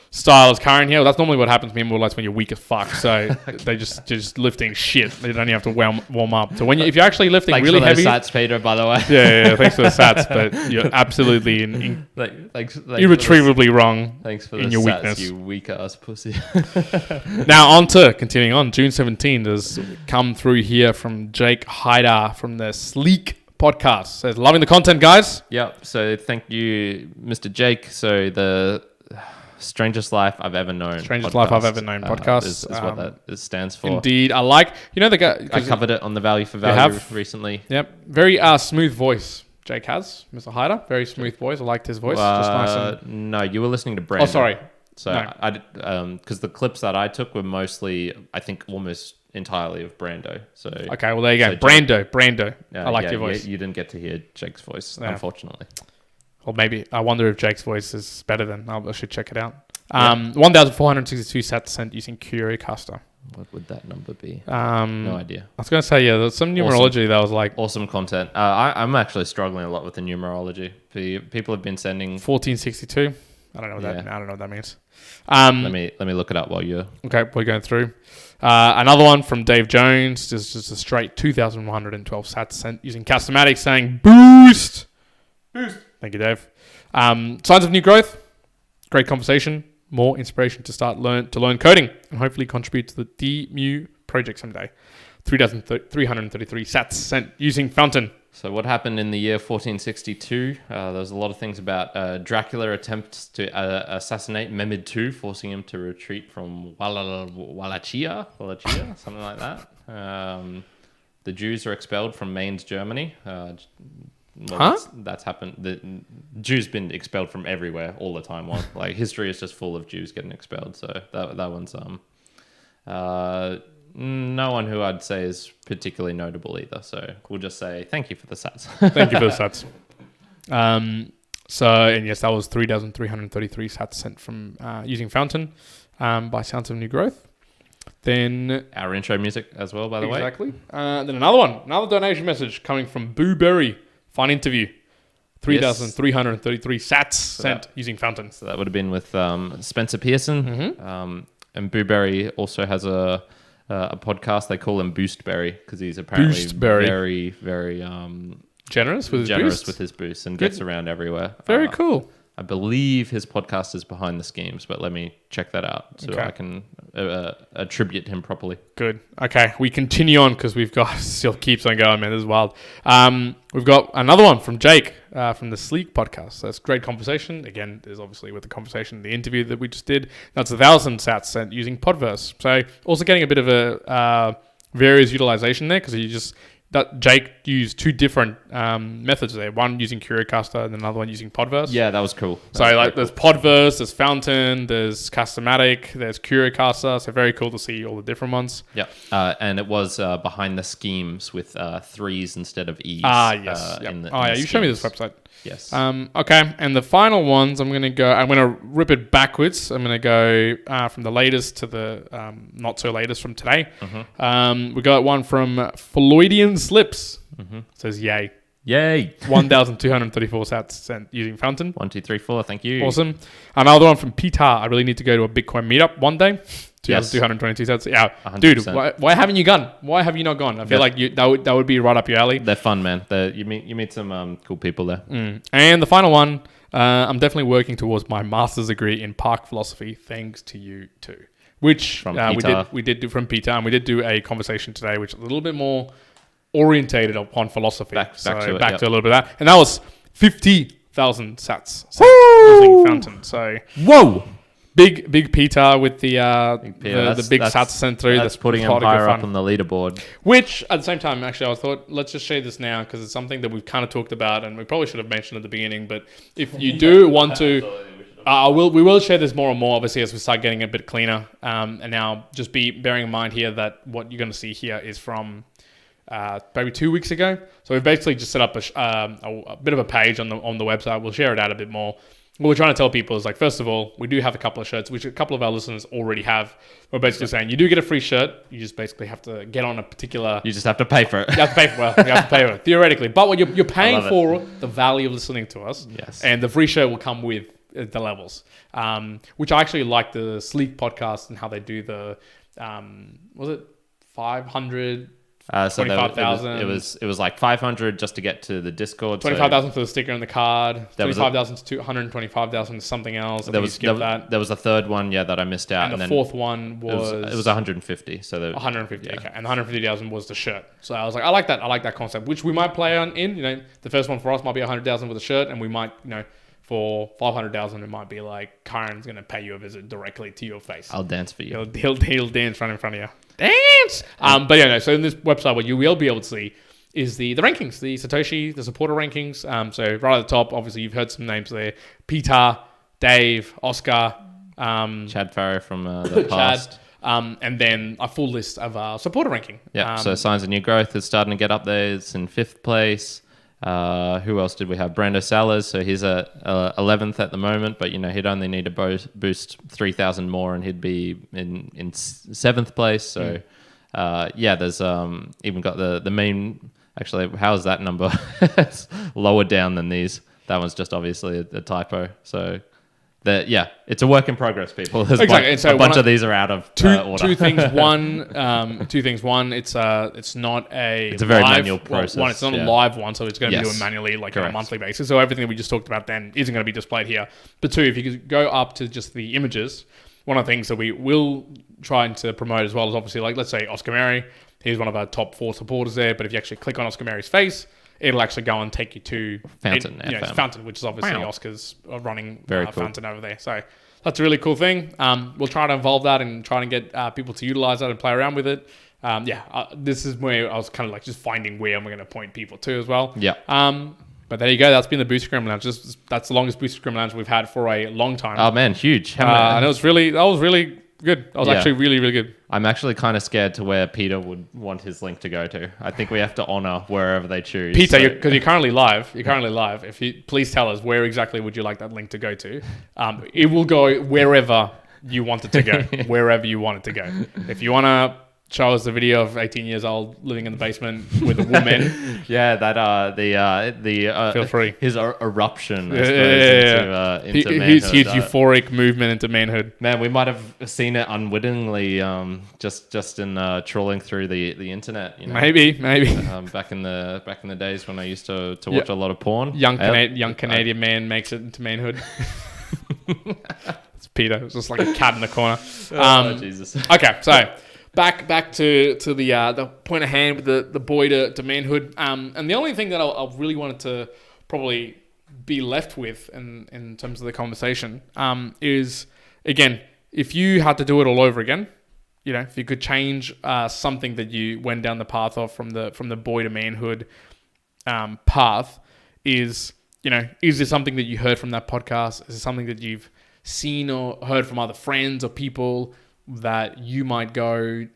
style as Karen here. Well, that's normally what happens to me in Mortalites when you're weak as fuck. So they just lifting shit. They don't even have to warm up. So when if you're actually lifting really heavy, thanks for the sats, Peter. By the way, yeah, thanks for the sats. But you're absolutely irretrievably wrong. Thanks for in the your sats, weakness, you weak ass pussy. Now continuing on, June 17 has come through here from Jake Hyder from the SLIEK Podcast. Says loving the content, guys. Yep. So thank you, Mr. Jake. So the Strangest Life I've Ever Known. Strangest Life I've Ever Known podcast is what that stands for. Indeed, I like the guy. I covered it on the Value for Value recently. Yep, very smooth voice. Jake has Mr. Hyder, very smooth voice. I liked his voice. Just nice. No, you were listening to Brandon. Oh, sorry. So no. I because the clips that I took were mostly, I think, almost entirely of Brando. So okay, well there you go, so Brando. I liked your voice. You didn't get to hear Jake's voice, unfortunately. Or maybe I wonder if Jake's voice is better than. I should check it out. 1,462 sats sent using Curiocaster. What would that number be? No idea. I was going to say, yeah, there's some numerology that was like... Awesome content. I'm actually struggling a lot with the numerology. People have been sending... 1462. I don't know what that means. Let me look it up while you're... Okay, we're going through. Another one from Dave Jones. Just a straight 2,112 sats sent using Castomatic saying, Boost! Thank you, Dave. Signs of new growth. Great conversation. More inspiration to learn coding and hopefully contribute to the DMU project someday. 3,333 sats sent using Fountain. So what happened in the year 1462? There was a lot of things about Dracula attempts to assassinate Mehmed II, forcing him to retreat from Wallachia, something like that. The Jews are expelled from Mainz, Germany. That's happened. The Jews been expelled from everywhere all the time. Like history is just full of Jews getting expelled. So that one's no one who I'd say is particularly notable either. So we'll just say thank you for the sats. Thank you for the sats. And yes, that was 3,333 sats sent from using Fountain by Sounds of New Growth. Then our intro music as well, by the way. Exactly. Then another donation message coming from BooBury. Fun interview. 3,333 sats sent using Fountain. So that would have been with Spencer Pearson. Mm-hmm. And BooBury also has a podcast. They call him Boostberry because he's apparently very, very generous with his boosts and gets around everywhere. Very cool. I believe his podcast is Behind the Schemes, but let me check that out so I can attribute him properly. Good. Okay, we continue on because we've got still keeps on going, man. This is wild. We've got another one from Jake from the SLIEK Podcast. So that's great conversation. Again, there's obviously with the conversation, the interview that we just did. That's 1,000 sats sent using Podverse. So also getting a bit of a various utilization there because that Jake used two different methods there. One using Curiocaster and another one using Podverse. Yeah, that was cool. There's Podverse, there's Fountain, there's Castomatic, there's Curiocaster. So very cool to see all the different ones. Yeah, and it was Behind the Schemes with threes instead of e's. Yes. You showed me this website. Yes. Okay, and the final ones, I'm going to rip it backwards. I'm going to go from the latest to the not so latest from today. Mm-hmm. We got one from Floydianslips. Mm-hmm. It says yay. 1,234 sats sent using Fountain. 1, 2, 3, 4. Thank you. Awesome. Another one from Petar. I really need to go to a Bitcoin meetup one day. 222 sats. Yeah, 100%. Dude. Why haven't you gone? Why have you not gone? I feel like that would be right up your alley. They're fun, man. You meet some cool people there. And the final one. I'm definitely working towards my master's degree in park philosophy. Thanks to you too. Which we did do from Petar, and we did do a conversation today, which is a little bit more orientated upon philosophy. Back to a little bit of that. And that was 50,000 sats using Fountain. So whoa. Big Petar with the big sats sent through. That's putting him higher up on the leaderboard. Which, at the same time, actually, I thought, let's just share this now because it's something that we've kind of talked about and we probably should have mentioned at the beginning. But if you do want to... we will share this more and more, obviously, as we start getting a bit cleaner. And now, just bearing in mind here that what you're going to see here is from maybe 2 weeks ago. So we've basically just set up a bit of a page on the website. We'll share it out a bit more. What we're trying to tell people is, like, first of all, we do have a couple of shirts, which a couple of our listeners already have. We're basically saying you do get a free shirt. You just basically have to get on a particular... You just have to pay for it. You have to pay for it, theoretically. But what you're paying for the value of listening to us. Yes. And the free shirt will come with the levels, which I actually like the SLIEK podcast and how they do the, was it 500... So 25,000. It was like 500 just to get to the Discord. 25,000 for the sticker and the card. 25,000 to 125,000 to something else. There was a third one, that I missed out, and the fourth one was it was 150. So 150, okay, and 150,000 was the shirt. So I was like, I like that concept, which we might play on in. The first one for us might be 100,000 with a shirt, and we might for 500,000 it might be like Karen's gonna pay you a visit directly to your face. I'll dance for you. He'll dance right in front of you. Dance. So in this website, what you will be able to see is the rankings, the Satoshi, the supporter rankings. So right at the top, obviously you've heard some names there: Petar, Dave, Oscar, Chad Farrow from the past. And then a full list of supporter ranking. Yeah. So Signs of New Growth is starting to get up there. It's in 5th place. Who else did we have? Brando Salas. So he's at 11th at the moment, but he'd only need to boost 3,000 more, and he'd be in 7th place. So there's even got the main. Actually, how's that number? It's lower down than these. That one's just obviously a typo. So. It's a work in progress, people. There's exactly. a bunch of these are out of order. Two things. One, it's not a. It's a very live, manual process. One, it's not a live one, so it's going to be doing manually, like on a monthly basis. So everything that we just talked about then isn't going to be displayed here. But two, if you could go up to just the images, one of the things that we will try to promote as well is obviously, like, let's say Oscar Mary. He's one of our top 4 supporters there. But if you actually click on Oscar Mary's face, it'll actually go and take you to Fountain, Fountain, which is obviously Oscar's running cool. Fountain over there. So that's a really cool thing. We'll try to involve that and try and get people to utilize that and play around with it. This is where I was kind of like just finding where I'm going to point people to as well. Yeah. But there you go. That's been the Boostagram Lounge. That's the longest Boostagram Lounge we've had for a long time. Oh man, huge! And that was really good. That was actually really, really good. I'm actually kind of scared to where Peter would want his link to go to. I think we have to honor wherever they choose. Peter, because you're currently live. If you please tell us where exactly would you like that link to go to. It will go wherever you want it to go. Wherever you want it to go. If you want to show us the video of 18 years old living in the basement with a woman. Feel free. His eruption, I suppose, into manhood. His euphoric movement into manhood. Man, we might have seen it unwittingly, just in trawling through the internet. Maybe. Back in the days when I used to watch a lot of porn. Young Canadian man makes it into manhood. It's Peter. It's just like a cat in the corner. Jesus. Okay, so. Back to the point of hand with the boy to manhood. And the only thing that I really wanted to probably be left with in terms of the conversation is, again, if you had to do it all over again, if you could change something that you went down the path of from the boy to manhood path, is there something that you heard from that podcast? Is it something that you've seen or heard from other friends or people that you might go,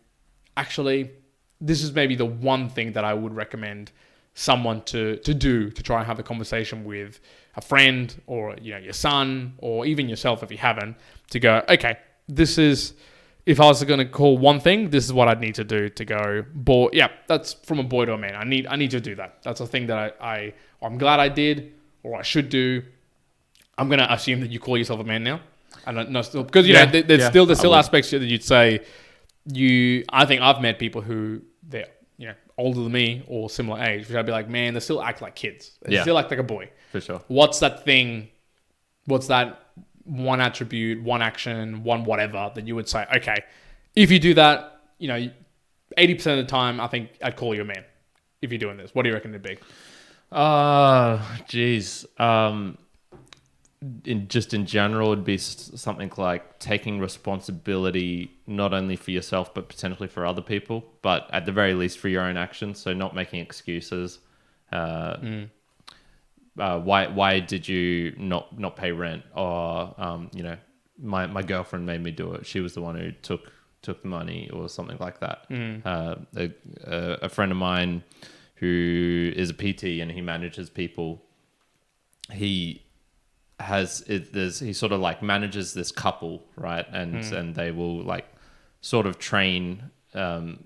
actually, this is maybe the one thing that I would recommend someone to do to try and have a conversation with a friend or your son or even yourself if you haven't, to go, okay, this is, if I was going to call one thing, this is what I'd need to do to go, boy, yeah, that's from a boy to a man. I need to do that. That's a thing that I'm glad I did or I should do. I'm going to assume that you call yourself a man now. And no, still, because there's still aspects that you'd say I think I've met people who they're older than me or similar age, which I'd be like, man, they still act like kids. They still act like a boy. For sure. What's that thing? What's that one attribute, one action, one whatever that you would say, okay, if you do that, 80% of the time, I think I'd call you a man if you're doing this. What do you reckon it'd be? Geez. In general, it'd be something like taking responsibility not only for yourself but potentially for other people, but at the very least for your own actions. So not making excuses. Why did you not pay rent? Or my girlfriend made me do it. She was the one who took the money, or something like that. A friend of mine who is a PT and he manages people. He sort of like manages this couple, right? And they will like sort of train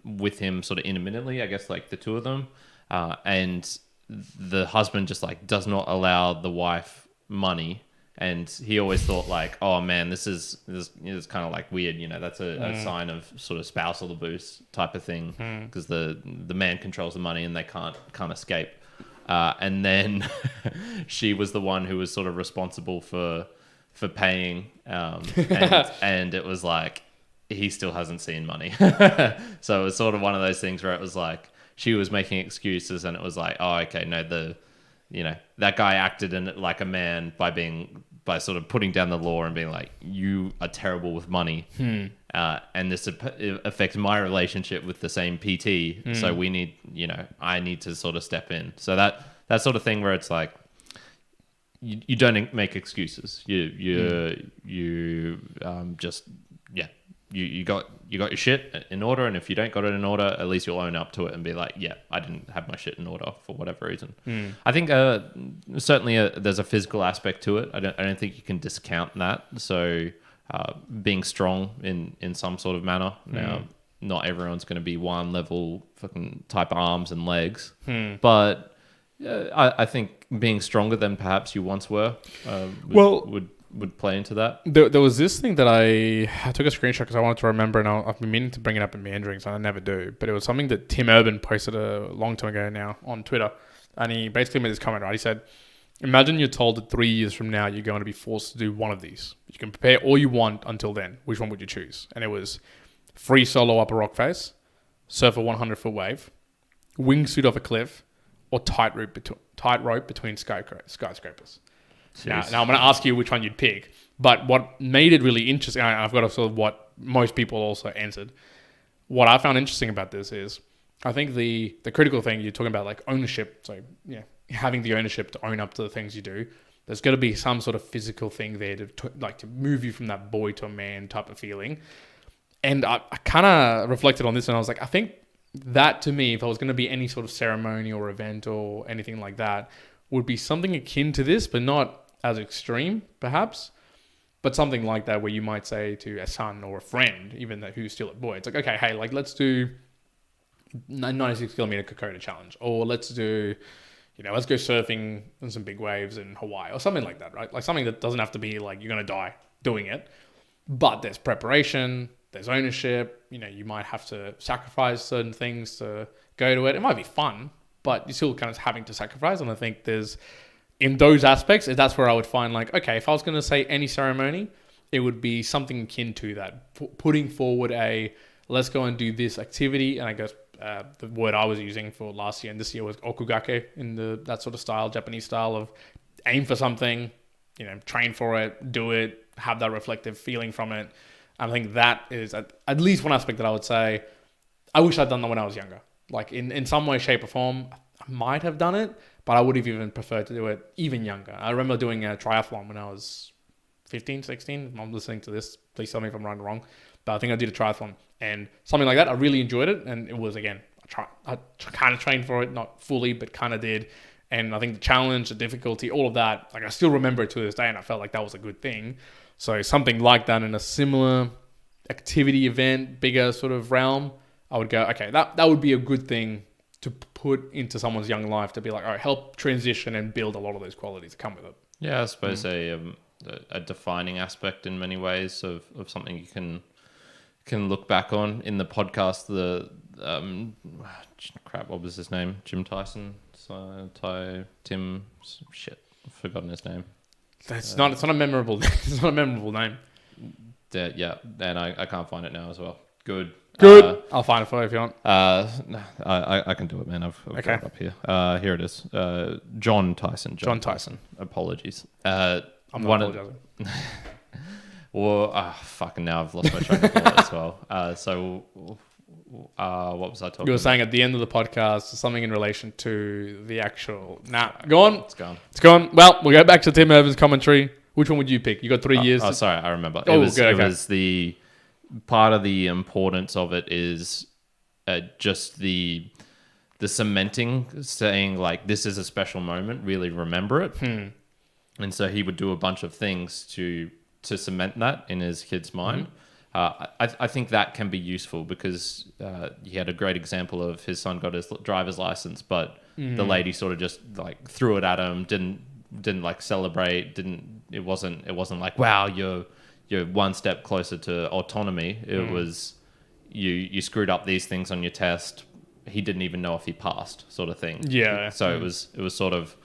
with him sort of intermittently, I guess, like the two of them. And the husband just like does not allow the wife money. And he always thought like, oh man, this is kind of like weird, that's a sign of sort of spousal abuse type of thing, because the man controls the money and they can't escape. And then she was the one who was sort of responsible for paying, and it was like he still hasn't seen money. So it was sort of one of those things where it was like she was making excuses, and it was like, oh, okay, no, that guy acted in it like a man by sort of putting down the law and being like, you are terrible with money, and this affects my relationship with the same PT. So we need, I need to sort of step in. So that sort of thing where it's like, you don't make excuses. You you got your shit in order, and if you don't got it in order, at least you'll own up to it and be like, yeah, I didn't have my shit in order for whatever reason. I think certainly there's a physical aspect to it. I don't think you can discount that. So being strong in some sort of manner. Now, not everyone's going to be one level fucking type arms and legs, but I think being stronger than perhaps you once were would play into that. There was this thing that I took a screenshot because I wanted to remember, and I've been meaning to bring it up in meanderings, and I never do. But it was something that Tim Urban posted a long time ago now on Twitter, and he basically made this comment, right? He said, imagine you're told that 3 years from now you're going to be forced to do one of these. You can prepare all you want until then. Which one would you choose? And it was free solo up a rock face, surf a 100-foot wave, wingsuit off a cliff, or tightrope between skyscrapers. Now I'm going to ask you which one you'd pick. But what made it really interesting, I've got to sort of what most people also answered. What I found interesting about this is, I think the critical thing you're talking about, like ownership. So yeah, having the ownership to own up to the things you do. There's got to be some sort of physical thing there to move you from that boy to a man type of feeling. And I kind of reflected on this, and I was like, I think that to me, if I was going to be any sort of ceremony or event or anything like that, would be something akin to this, but not as extreme, perhaps, but something like that where you might say to a son or a friend, even who's still a boy, it's like, okay, hey, like let's do 96 kilometer Kokoda challenge, or let's do, let's go surfing on some big waves in Hawaii or something like that, right? Like something that doesn't have to be like you're going to die doing it, but there's preparation, there's ownership, you might have to sacrifice certain things to go to it. It might be fun, but you're still kind of having to sacrifice. And I think in those aspects, that's where I would find like, okay, if I was going to say any ceremony, it would be something akin to that. Putting forward let's go and do this activity. And I guess the word I was using for last year and this year was okugake, in that sort of style, Japanese style of aim for something, train for it, do it, have that reflective feeling from it. I think that is at least one aspect that I would say, I wish I'd done that when I was younger. Like in some way, shape or form, I might have done it, but I would have even preferred to do it even younger. I remember doing a triathlon when I was 15, 16. If I'm listening to this, please tell me if I'm right or wrong. But I think I did a triathlon and something like that. I really enjoyed it. And it was, again, I kind of trained for it, not fully, but kind of did. And I think the challenge, the difficulty, all of that, like I still remember it to this day, and I felt like that was a good thing. So something like that in a similar activity event, bigger sort of realm, I would go, okay, that would be a good thing to put into someone's young life to be like, all right, help transition and build a lot of those qualities that come with it. Yeah, I suppose a defining aspect in many ways of something you can look back on. In the podcast, what was his name? Jim Tyson? Tim, shit, I've forgotten his name. It's not a memorable it's not a memorable name. Yeah, and I can't find it now as well. Good. I'll find it for you if you want. I can do it, man. I've got it up here. Here it is. Jon Tyson. John Tyson. Apologies. I'm not apologizing. Well, fucking now I've lost my train of thought as well. So what was I talking about? You were saying at the end of the podcast something in relation to the actual... go on. It's gone. Well, we'll go back to Tim Urban's commentary. Which one would you pick? You got 3 years. Sorry, I remember. It was the... Part of the importance of it is just the cementing, saying like, this is a special moment, really remember it. And so he would do a bunch of things to cement that in his kid's mind. I think that can be useful because he had a great example of his son got his driver's license, but the lady sort of just like threw it at him, didn't like celebrate, it wasn't like, wow, you're one step closer to autonomy. It was you screwed up these things on your test. He didn't even know if he passed, sort of thing. Yeah. So it was sort of,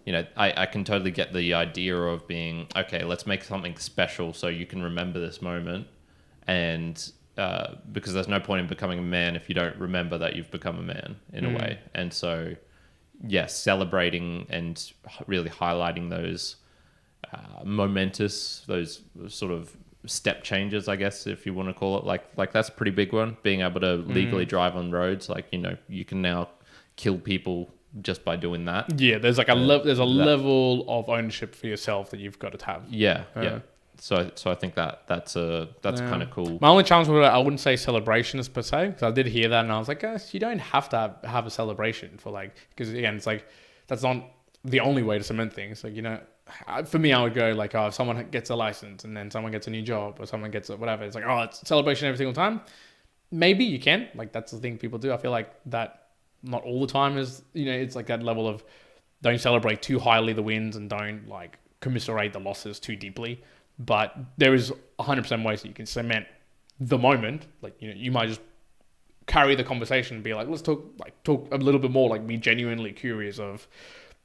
I can totally get the idea of being, okay, let's make something special so you can remember this moment. And because there's no point in becoming a man if you don't remember that you've become a man in a way. And so, yes, celebrating and really highlighting those momentous, those sort of step changes, I guess, if you want to call it, like that's a pretty big one. Being able to legally drive on roads, like, you can now kill people just by doing that. Yeah, there's like a level of ownership for yourself that you've got to have. Yeah. So I think that's kind of cool. My only challenge with it, I wouldn't say celebrations per se, because I did hear that and I was like, guys, you don't have to have a celebration for like, because again, it's like, that's not the only way to cement things. Like, for me, I would go like, if someone gets a license and then someone gets a new job or someone gets whatever, it's like, it's a celebration every single time. Maybe you can, like, that's the thing people do. I feel like that not all the time is, it's like that level of don't celebrate too highly the wins and don't like commiserate the losses too deeply. But there is 100% ways that you can cement the moment. Like, you might just carry the conversation and be like, let's talk a little bit more, like be genuinely curious of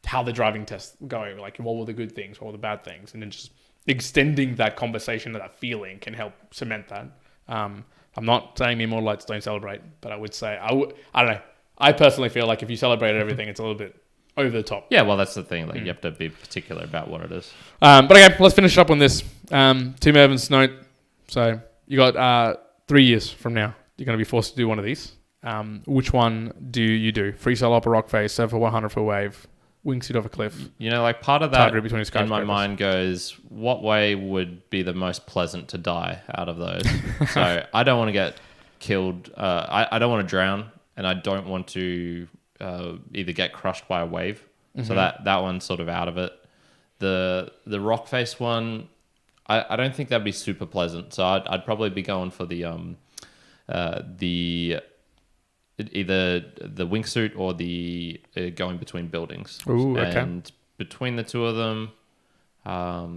how the driving tests go. Like, what were the good things, what were the bad things? And then just extending that conversation to that feeling can help cement that. I'm not saying the Mortalites don't celebrate, but I would say, I don't know. I personally feel like if you celebrate everything, it's a little bit over the top. Yeah, well, that's the thing. Like, you have to be particular about what it is. But okay, let's finish up on this. Tim Evans' note. So you got 3 years from now, you're going to be forced to do one of these. Which one do you do? Freestyle up a rock face, surf a 100-foot wave, wingsuit off a cliff. Like part of that between in my mind goes, what way would be the most pleasant to die out of those? So I don't want to get killed. I don't want to drown, and I don't want to either get crushed by a wave. Mm-hmm. So that one's sort of out of it. The rock face one, I don't think that'd be super pleasant. So I'd probably be going for the either the wingsuit or the going between buildings. Ooh, okay. And between the two of them, I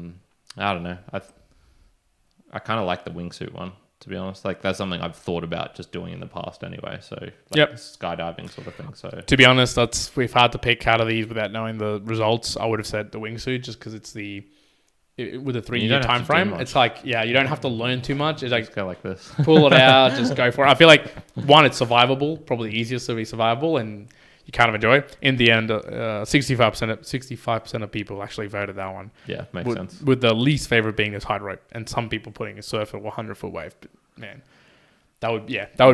don't know. I kind of like the wingsuit one, to be honest. Like, that's something I've thought about just doing in the past anyway. So skydiving sort of thing. So to be honest, we've had to pick out of these without knowing the results. I would have said the wingsuit just because it's with a 3-year time frame. It's like, you don't have to learn too much. It's like, just go like this. Pull it out, just go for it. I feel like, one, it's survivable, probably the easiest to be survivable, and you kind of enjoy it. In the end, 65% of people actually voted that one. Yeah, makes sense. With the least favorite being this hide rope, and some people putting a surf at 100-foot wave. But man, that would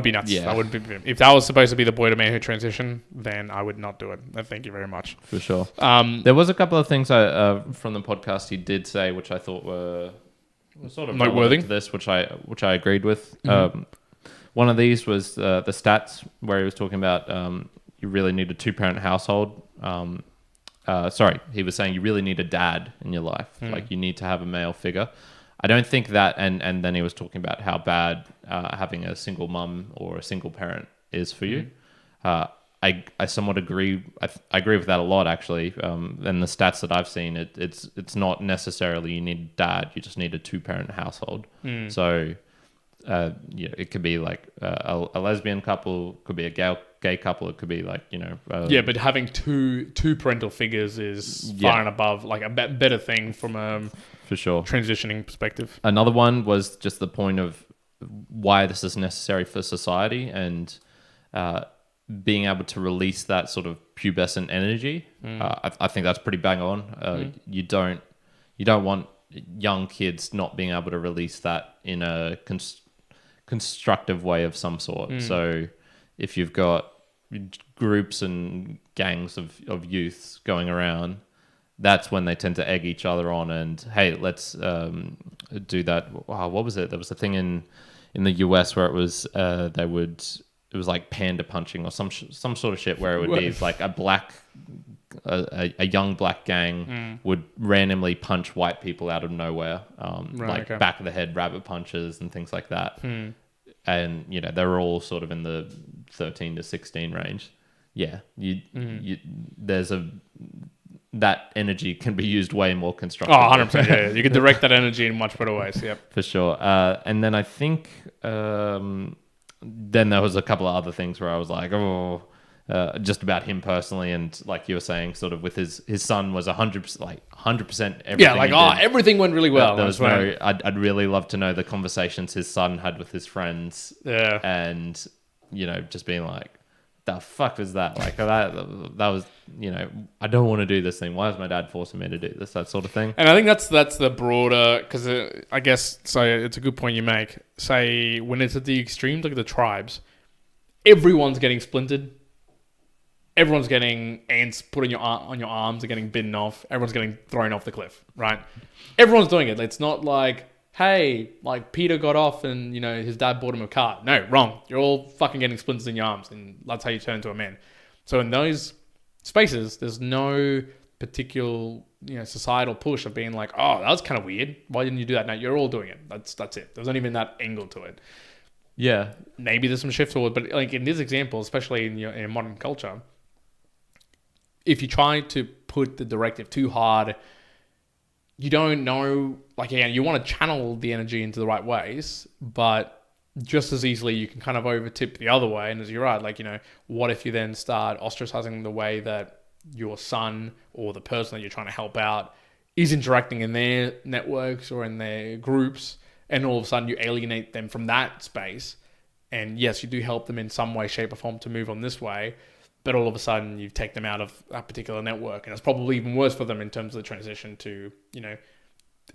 be nuts. Yeah. That would be, if that was supposed to be the boy to manhood transition, then I would not do it. Thank you very much. For sure. There was a couple of things from the podcast he did say, which I thought were sort of noteworthy to this, which I agreed with. Mm-hmm. One of these was the stats where he was talking about you really need a 2-parent household. He was saying you really need a dad in your life. Like, you need to have a male figure. I don't think that, and then he was talking about how bad having a single mum or a single parent is for you. I somewhat agree. I agree with that a lot, actually. And the stats that I've seen, it's not necessarily you need a dad. You just need a 2-parent household. So, it could be like a lesbian couple, could be a gay couple. It could be like, but having two parental figures is far and above, like a better thing from a for sure transitioning perspective. Another one was just the point of why this is necessary for society and being able to release that sort of pubescent energy. I think that's pretty bang on. You don't want young kids not being able to release that in a constructive way of some sort. So if you've got groups and gangs of youths going around, that's when they tend to egg each other on and, hey, let's do that. Wow, what was it? There was a thing in the US where it was it was like panda punching or some sort of shit where it would be like a young black gang would randomly punch white people out of nowhere, back of the head rabbit punches and things like that. And they were all sort of in the 13 to 16 range. That energy can be used way more constructively. 100%. Yeah, you can direct that energy in much better ways. Yep, for sure. And then I think then there was a couple of other things where I was like, just about him personally, and like you were saying, sort of with his son was 100%, like 100% everything. Yeah, like everything went really well. There was I'd really love to know the conversations his son had with his friends. Yeah, and just being like, the fuck was that? Like that was I don't want to do this thing. Why is my dad forcing me to do this? That sort of thing. And I think that's the broader, because I guess so. It's a good point you make. Say when it's at the extremes, like the tribes, everyone's getting splintered. everyone's getting ants put on your arms and getting bitten off. Everyone's getting thrown off the cliff, right? Everyone's doing it. It's not like, hey, like Peter got off and, you know, his dad bought him a car. No, wrong. You're all fucking getting splinters in your arms, and that's how you turn into a man. So in those spaces, there's no particular, you know, societal push of being like, oh, that was kind of weird. Why didn't you do that? No, you're all doing it. That's it. There's not even that angle to it. Yeah. Maybe there's some shift forward, but like in this example, especially in modern culture, if you try to put the directive too hard, you don't know, like, again, you want to channel the energy into the right ways, but just as easily you can kind of overtip the other way. And as you're right, like, you know, what if you then start ostracizing the way that your son or the person that you're trying to help out is interacting in their networks or in their groups, and all of a sudden you alienate them from that space. And yes, you do help them in some way, shape or form to move on this way, but all of a sudden you take them out of that particular network. And it's probably even worse for them in terms of the transition to, you know,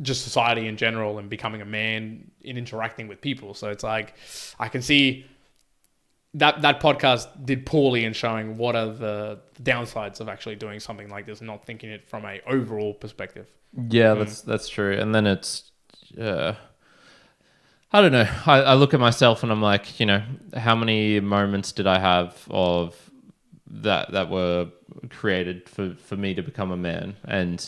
just society in general and becoming a man in interacting with people. So it's like, I can see that podcast did poorly in showing what are the downsides of actually doing something like this and not thinking it from a overall perspective. Yeah, that's true. And then it's, I don't know. I look at myself and I'm like, you know, how many moments did I have of that were created for me to become a man? And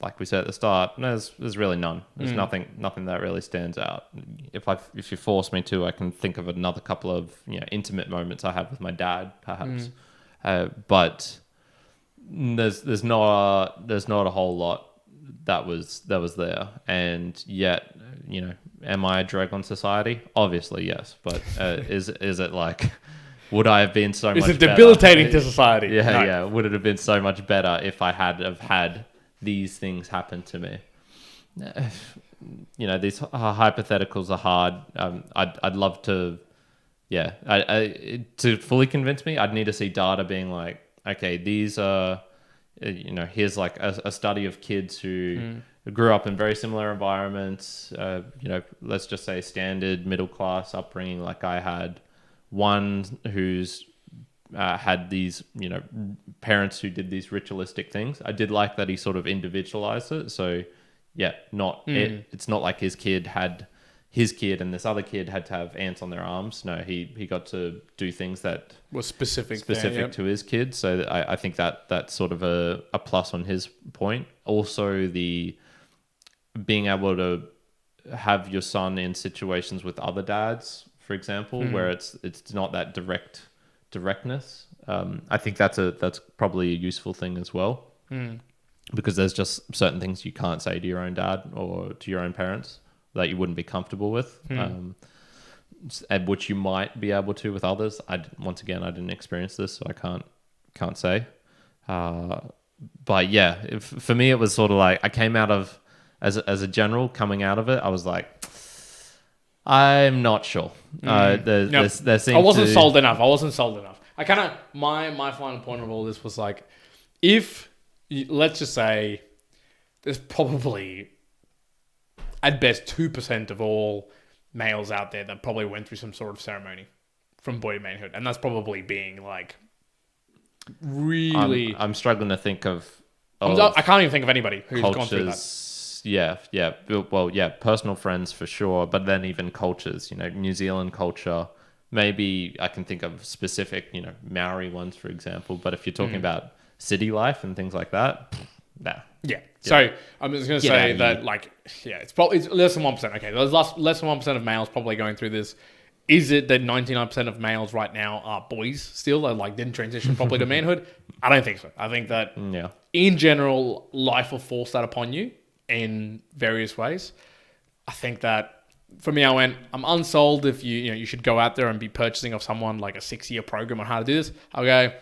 like we said at the start, there's really none. There's nothing that really stands out. If you force me to, I can think of another couple of, you know, intimate moments I had with my dad, perhaps. But there's not a whole lot that was there. And yet, you know, am I a drag on society? Obviously, yes. But is it like, would I have been so much better? Is it debilitating to society? Yeah, No. yeah. Would it have been so much better if I had these things happen to me? You know, these hypotheticals are hard. I'd love to, yeah. To fully convince me, I'd need to see data being like, okay, these are, you know, here's like a study of kids who grew up in very similar environments. You know, let's just say standard middle class upbringing, like I had. One who's had these, you know, parents who did these ritualistic things. I did like that he sort of individualized it. So, yeah, it's not like his kid had his kid and this other kid had to have ants on their arms. No, he got to do things that was specific to his kid. So I think that's sort of a plus on his point. Also, the being able to have your son in situations with other dads, for example, where it's not that directness. I think that's probably a useful thing as well, because there's just certain things you can't say to your own dad or to your own parents that you wouldn't be comfortable with, and which you might be able to with others. I didn't experience this, so I can't say. But yeah, for me, it was sort of like I came out of as a general coming out of it. I was like, I'm not sure. There seemed I wasn't sold enough. I kind of, my final point of all this was like, let's just say there's probably at best 2% of all males out there that probably went through some sort of ceremony from boy to manhood. And that's probably being like really... I'm struggling to think of I can't even think of anybody who's gone through that. Yeah. Well, yeah, personal friends for sure, but then even cultures, you know, New Zealand culture, maybe I can think of specific, you know, Maori ones, for example, but if you're talking about city life and things like that, nah. Yeah. So I'm just going to say that, like, yeah, it's less than 1%. Okay, there's less than 1% of males probably going through this. Is it that 99% of males right now are boys still, that like didn't transition properly to manhood? I don't think so. I think that in general, life will force that upon you in various ways. I think that for me, I'm unsold if you should go out there and be purchasing of someone like a 6-year program on how to do this. Okay,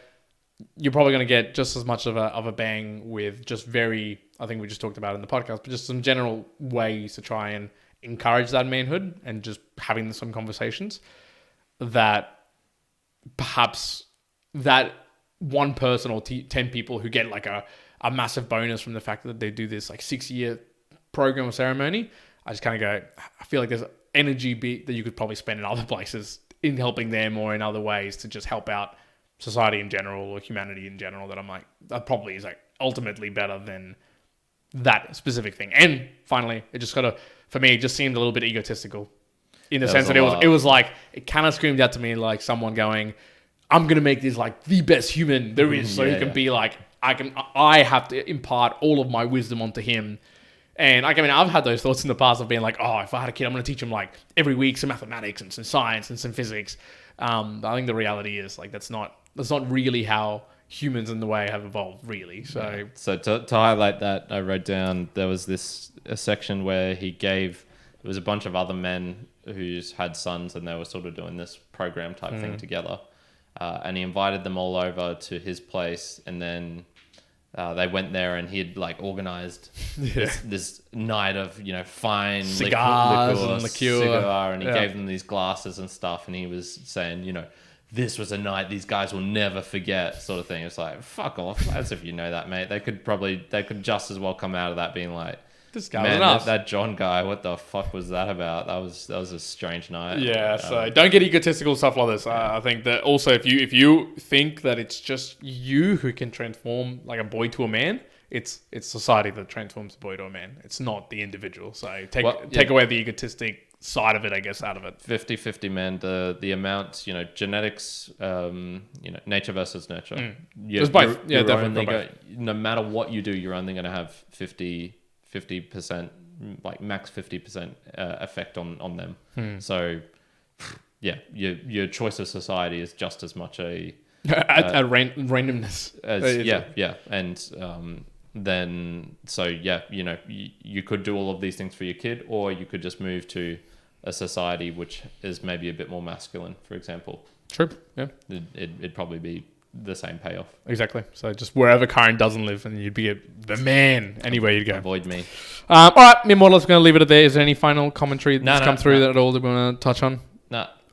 you're probably going to get just as much of a bang with just very, I think we just talked about it in the podcast, but just some general ways to try and encourage that manhood and just having some conversations that perhaps that one person or 10 people who get like a massive bonus from the fact that they do this like 6-year program or ceremony. I just kind of go, I feel like there's energy that you could probably spend in other places in helping them or in other ways to just help out society in general or humanity in general that I'm like, that probably is like ultimately better than that specific thing. And finally, it just for me, it just seemed a little bit egotistical in the sense that it was like, it kind of screamed out to me like someone going, I'm going to make this like the best human there is. So he can be like, I have to impart all of my wisdom onto him. And like, I mean, I've had those thoughts in the past of being like, oh, if I had a kid, I'm going to teach him like every week some mathematics and some science and some physics. I think the reality is like, that's not really how humans in the way have evolved, really. So, So to highlight that, I wrote down, there was a section where there was a bunch of other men who's had sons and they were sort of doing this program type thing together. And he invited them all over to his place, and then they went there, and he'd like organized this night of fine cigars and liqueur, cigar, and he gave them these glasses and stuff, and he was saying, this was a night these guys will never forget, sort of thing. It's like, fuck off, as if you know that, mate. They could just as well come out of that being like, this guy man, was that John guy, what the fuck was that about? That was a strange night. Yeah, so don't get egotistical stuff like this. I think that also if you think that it's just you who can transform like a boy to a man, it's society that transforms a boy to a man. It's not the individual. So take away the egotistic side of it, I guess, out of it. 50-50, man. The amount, genetics, nature versus nurture. There's both. Yeah, definitely. No matter what you do, you're only going to have 50%, like max 50% effect on them. So, yeah, your choice of society is just as much a randomness. And then so yeah, you could do all of these things for your kid, or you could just move to a society which is maybe a bit more masculine, for example. True. Yeah. It'd probably be the same payoff. Exactly. So just wherever Karen doesn't live, and you'd be the man anywhere you'd go. Avoid me. All right, me Mortalites, we're going to leave it at there. Is there any final commentary that's come through that at all that we want to touch on?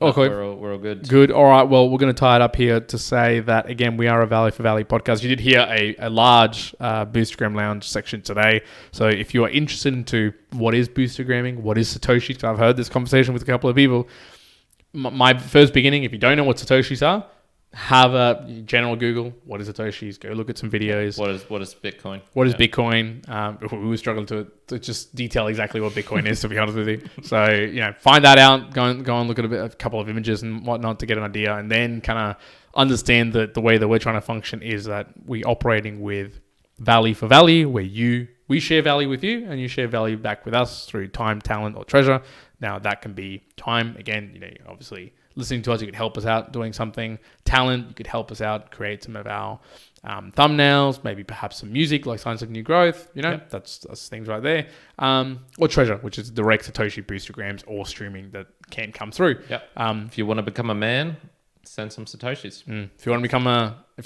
Okay. We're all good. Good. All right. Well, we're going to tie it up here to say that, again, we are a Value for Value podcast. You did hear a large Boostagram Lounge section today. So if you are interested into what is Boostagramming, what is Satoshi, because I've heard this conversation with a couple of people. My first beginning, if you don't know what Satoshis are, have a general Google. What is Satoshis? Go look at some videos. What is Bitcoin? What is Bitcoin? We were struggling to just detail exactly what Bitcoin is, to be honest with you. So, find that out. Go and look at a couple of images and whatnot to get an idea, and then kind of understand that the way that we're trying to function is that we're operating with value for value, where we share value with you and you share value back with us through time, talent, or treasure. Now, that can be time. Again, obviously listening to us, you could help us out doing something. Talent, you could help us out, create some of our thumbnails, maybe perhaps some music like Signs of New Growth. That's things right there. Or treasure, which is direct Satoshi Boostagrams or streaming that can come through. Yep. If you want to become a man, send some Satoshis. If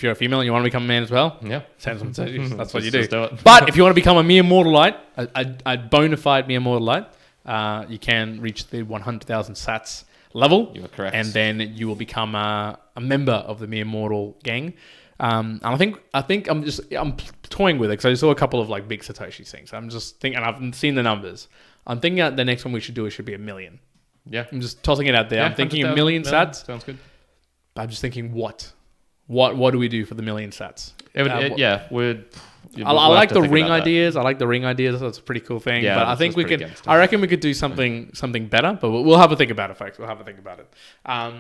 you're a female and you want to become a man as well, send some Satoshis. That's what you do. do it. But if you want to become a mere Mortalite, a bona fide mere Mortalite, you can reach the 100,000 sats level. You are correct. And then you will become a member of the Mere Mortal gang. And I think I'm toying with it because I saw a couple of like big Satoshi things. I'm just thinking, and I've seen the numbers. I'm thinking that the next one we should do should be 1 million. Yeah. I'm just tossing it out there. I'm thinking 1 million sats. Sounds good. But I'm just thinking what do we do for the 1 million sats? I like the ring ideas. I like the ring ideas. That's a pretty cool thing. Yeah, but I think we could. I reckon we could do something better. But we'll have a think about it, folks. We'll have a think about it.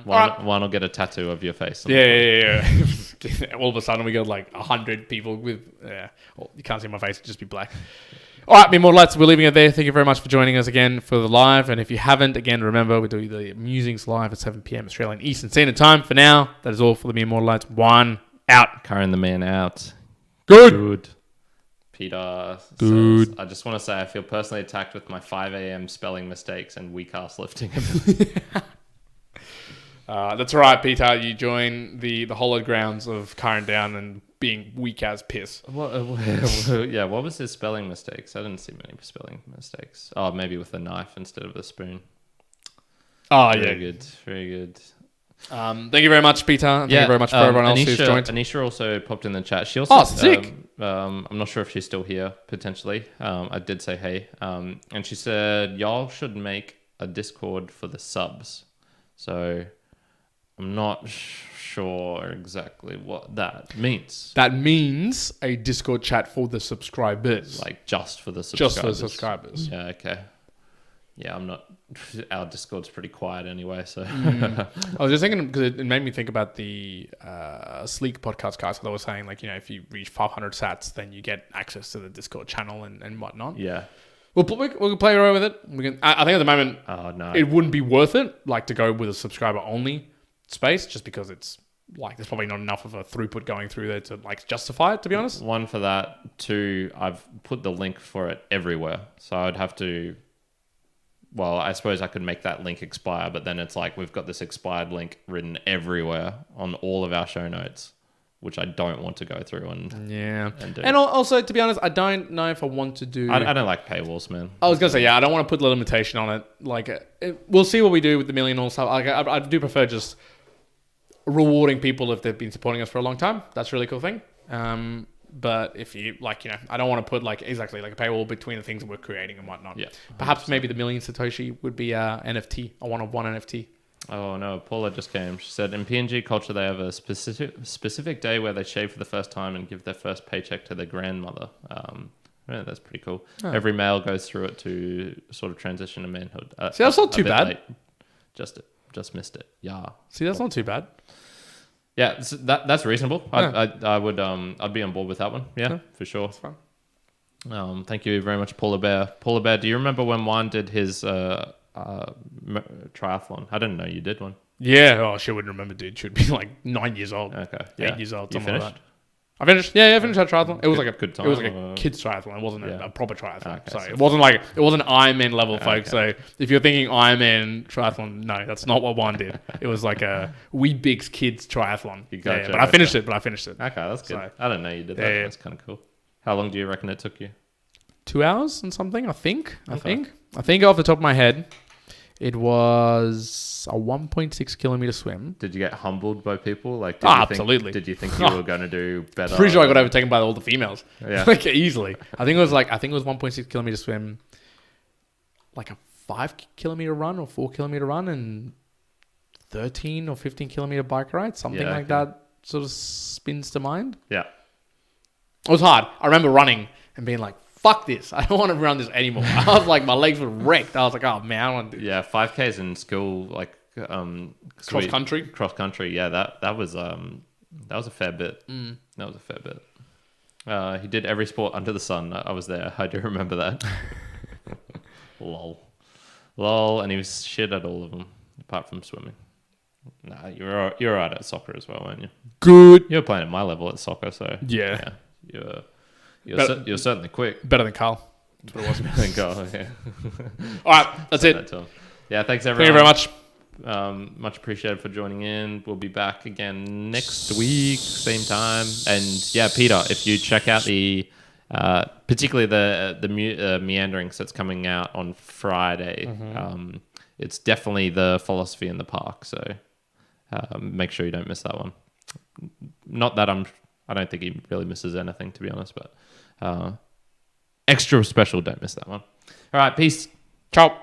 One will get a tattoo of your face. Yeah. All of a sudden, we got like 100 people with. Well, you can't see my face. It'd just be black. All right, me Mortalites, we're leaving it there. Thank you very much for joining us again for the live. And if you haven't, again, remember, we do the Musings live at 7 p.m. Australian Eastern Standard Time. For now, that is all for the me Mortalites. One out. Karen the man out. Good. Peter says, I just want to say I feel personally attacked with my 5 a.m. spelling mistakes and weak ass lifting. That's right, Peter. You join the hollowed grounds of Karen Down and being weak as piss. What was his spelling mistakes? I didn't see many spelling mistakes. Oh, maybe with a knife instead of a spoon. Oh, Very good. Thank you very much, Peter. Thank you very much for everyone else who's joined. Anisha also popped in the chat. She also sick. I'm not sure if she's still here, potentially. I did say hey. And she said, y'all should make a Discord for the subs. So I'm not sure exactly what that means. That means a Discord chat for the subscribers. Like just for the subscribers. Just for the subscribers. Yeah, okay. Yeah, I'm not... Our Discord's pretty quiet anyway, so... I was just thinking, because it made me think about the SLIEK Podcast guys. They were saying, like, you know, if you reach 500 sats, then you get access to the Discord channel and whatnot. Yeah. We can play around with it. We can. I think at the moment, it wouldn't be worth it, like, to go with a subscriber-only space, just because it's, like, there's probably not enough of a throughput going through there to, like, justify it, to be honest. One, for that. Two, I've put the link for it everywhere. So I'd have to... Well, I suppose I could make that link expire, but then it's like we've got this expired link written everywhere on all of our show notes, which I don't want to go through and do. And also, to be honest, I don't know if I want to do... I don't like paywalls, man. I was going to say, I don't want to put the limitation on it. Like, we'll see what we do with the million all stuff. I do prefer just rewarding people if they've been supporting us for a long time. That's a really cool thing. But if you, like, you know, I don't want to put, like, exactly, like, a paywall between the things that we're creating and whatnot. Yeah. Perhaps maybe the million Satoshi would be a NFT, a one-of-one NFT. Oh, no. Paula just came. She said, in PNG culture, they have a specific day where they shave for the first time and give their first paycheck to their grandmother. Yeah, that's pretty cool. Oh. Every male goes through it to sort of transition to manhood. See, that's not too bad. Late. Just missed it. Yeah. See, that's not too bad. Yeah, so that's reasonable. Yeah. I'd be on board with that one. Yeah, for sure. That's fine. Thank you very much, Paula Bear. Paula Bear, do you remember when Juan did his triathlon? I didn't know you did one. Yeah. Oh, she wouldn't remember, dude. She would be like 9 years old. Okay. 8 years old. You finished? Like that. I finished. Yeah, I finished that triathlon. It was like a good time. It was like a kid's triathlon. It wasn't a proper triathlon. Okay, so it wasn't Ironman level, folks. So if you're thinking Ironman triathlon, no, that's not what Juan did. It was like a Wee Big's kids triathlon. Gotcha, but I finished it. Okay, that's good. So, I didn't know you did that. Yeah. That's kind of cool. How long do you reckon it took you? 2 hours and something, I think. I think off the top of my head, it was a 1.6 kilometer swim. Did you get humbled by people? Like, absolutely. Did you think you were going to do better? Pretty sure I got overtaken by all the females. Yeah, like easily. I think it was 1.6 kilometer swim, like a 5 kilometer run or 4 kilometer run, and 13 or 15 kilometer bike ride. Something like that sort of spins to mind. Yeah, it was hard. I remember running and being like, fuck this. I don't want to run this anymore. I was like, my legs were wrecked. I was like, oh man, I want to do 5Ks in school, like cross country. Cross country, yeah. That was a fair bit. That was a fair bit. He did every sport under the sun. I was there. I do remember that. Lol, and he was shit at all of them apart from swimming. Nah, you're alright at soccer as well, weren't you? Good. You're playing at my level at soccer, so yeah. You're certainly quick. Better than Carl. That's what it was. Better than Carl, yeah. All right, that's it. Yeah, thanks everyone. Thank you very much. Much appreciated for joining in. We'll be back again next week, same time. And yeah, Peter, if you check out the particularly the meanderings that's coming out on Friday, it's definitely the philosophy in the park. So make sure you don't miss that one. Not that I don't think he really misses anything, to be honest, but extra special, don't miss that one. All right, peace. Ciao.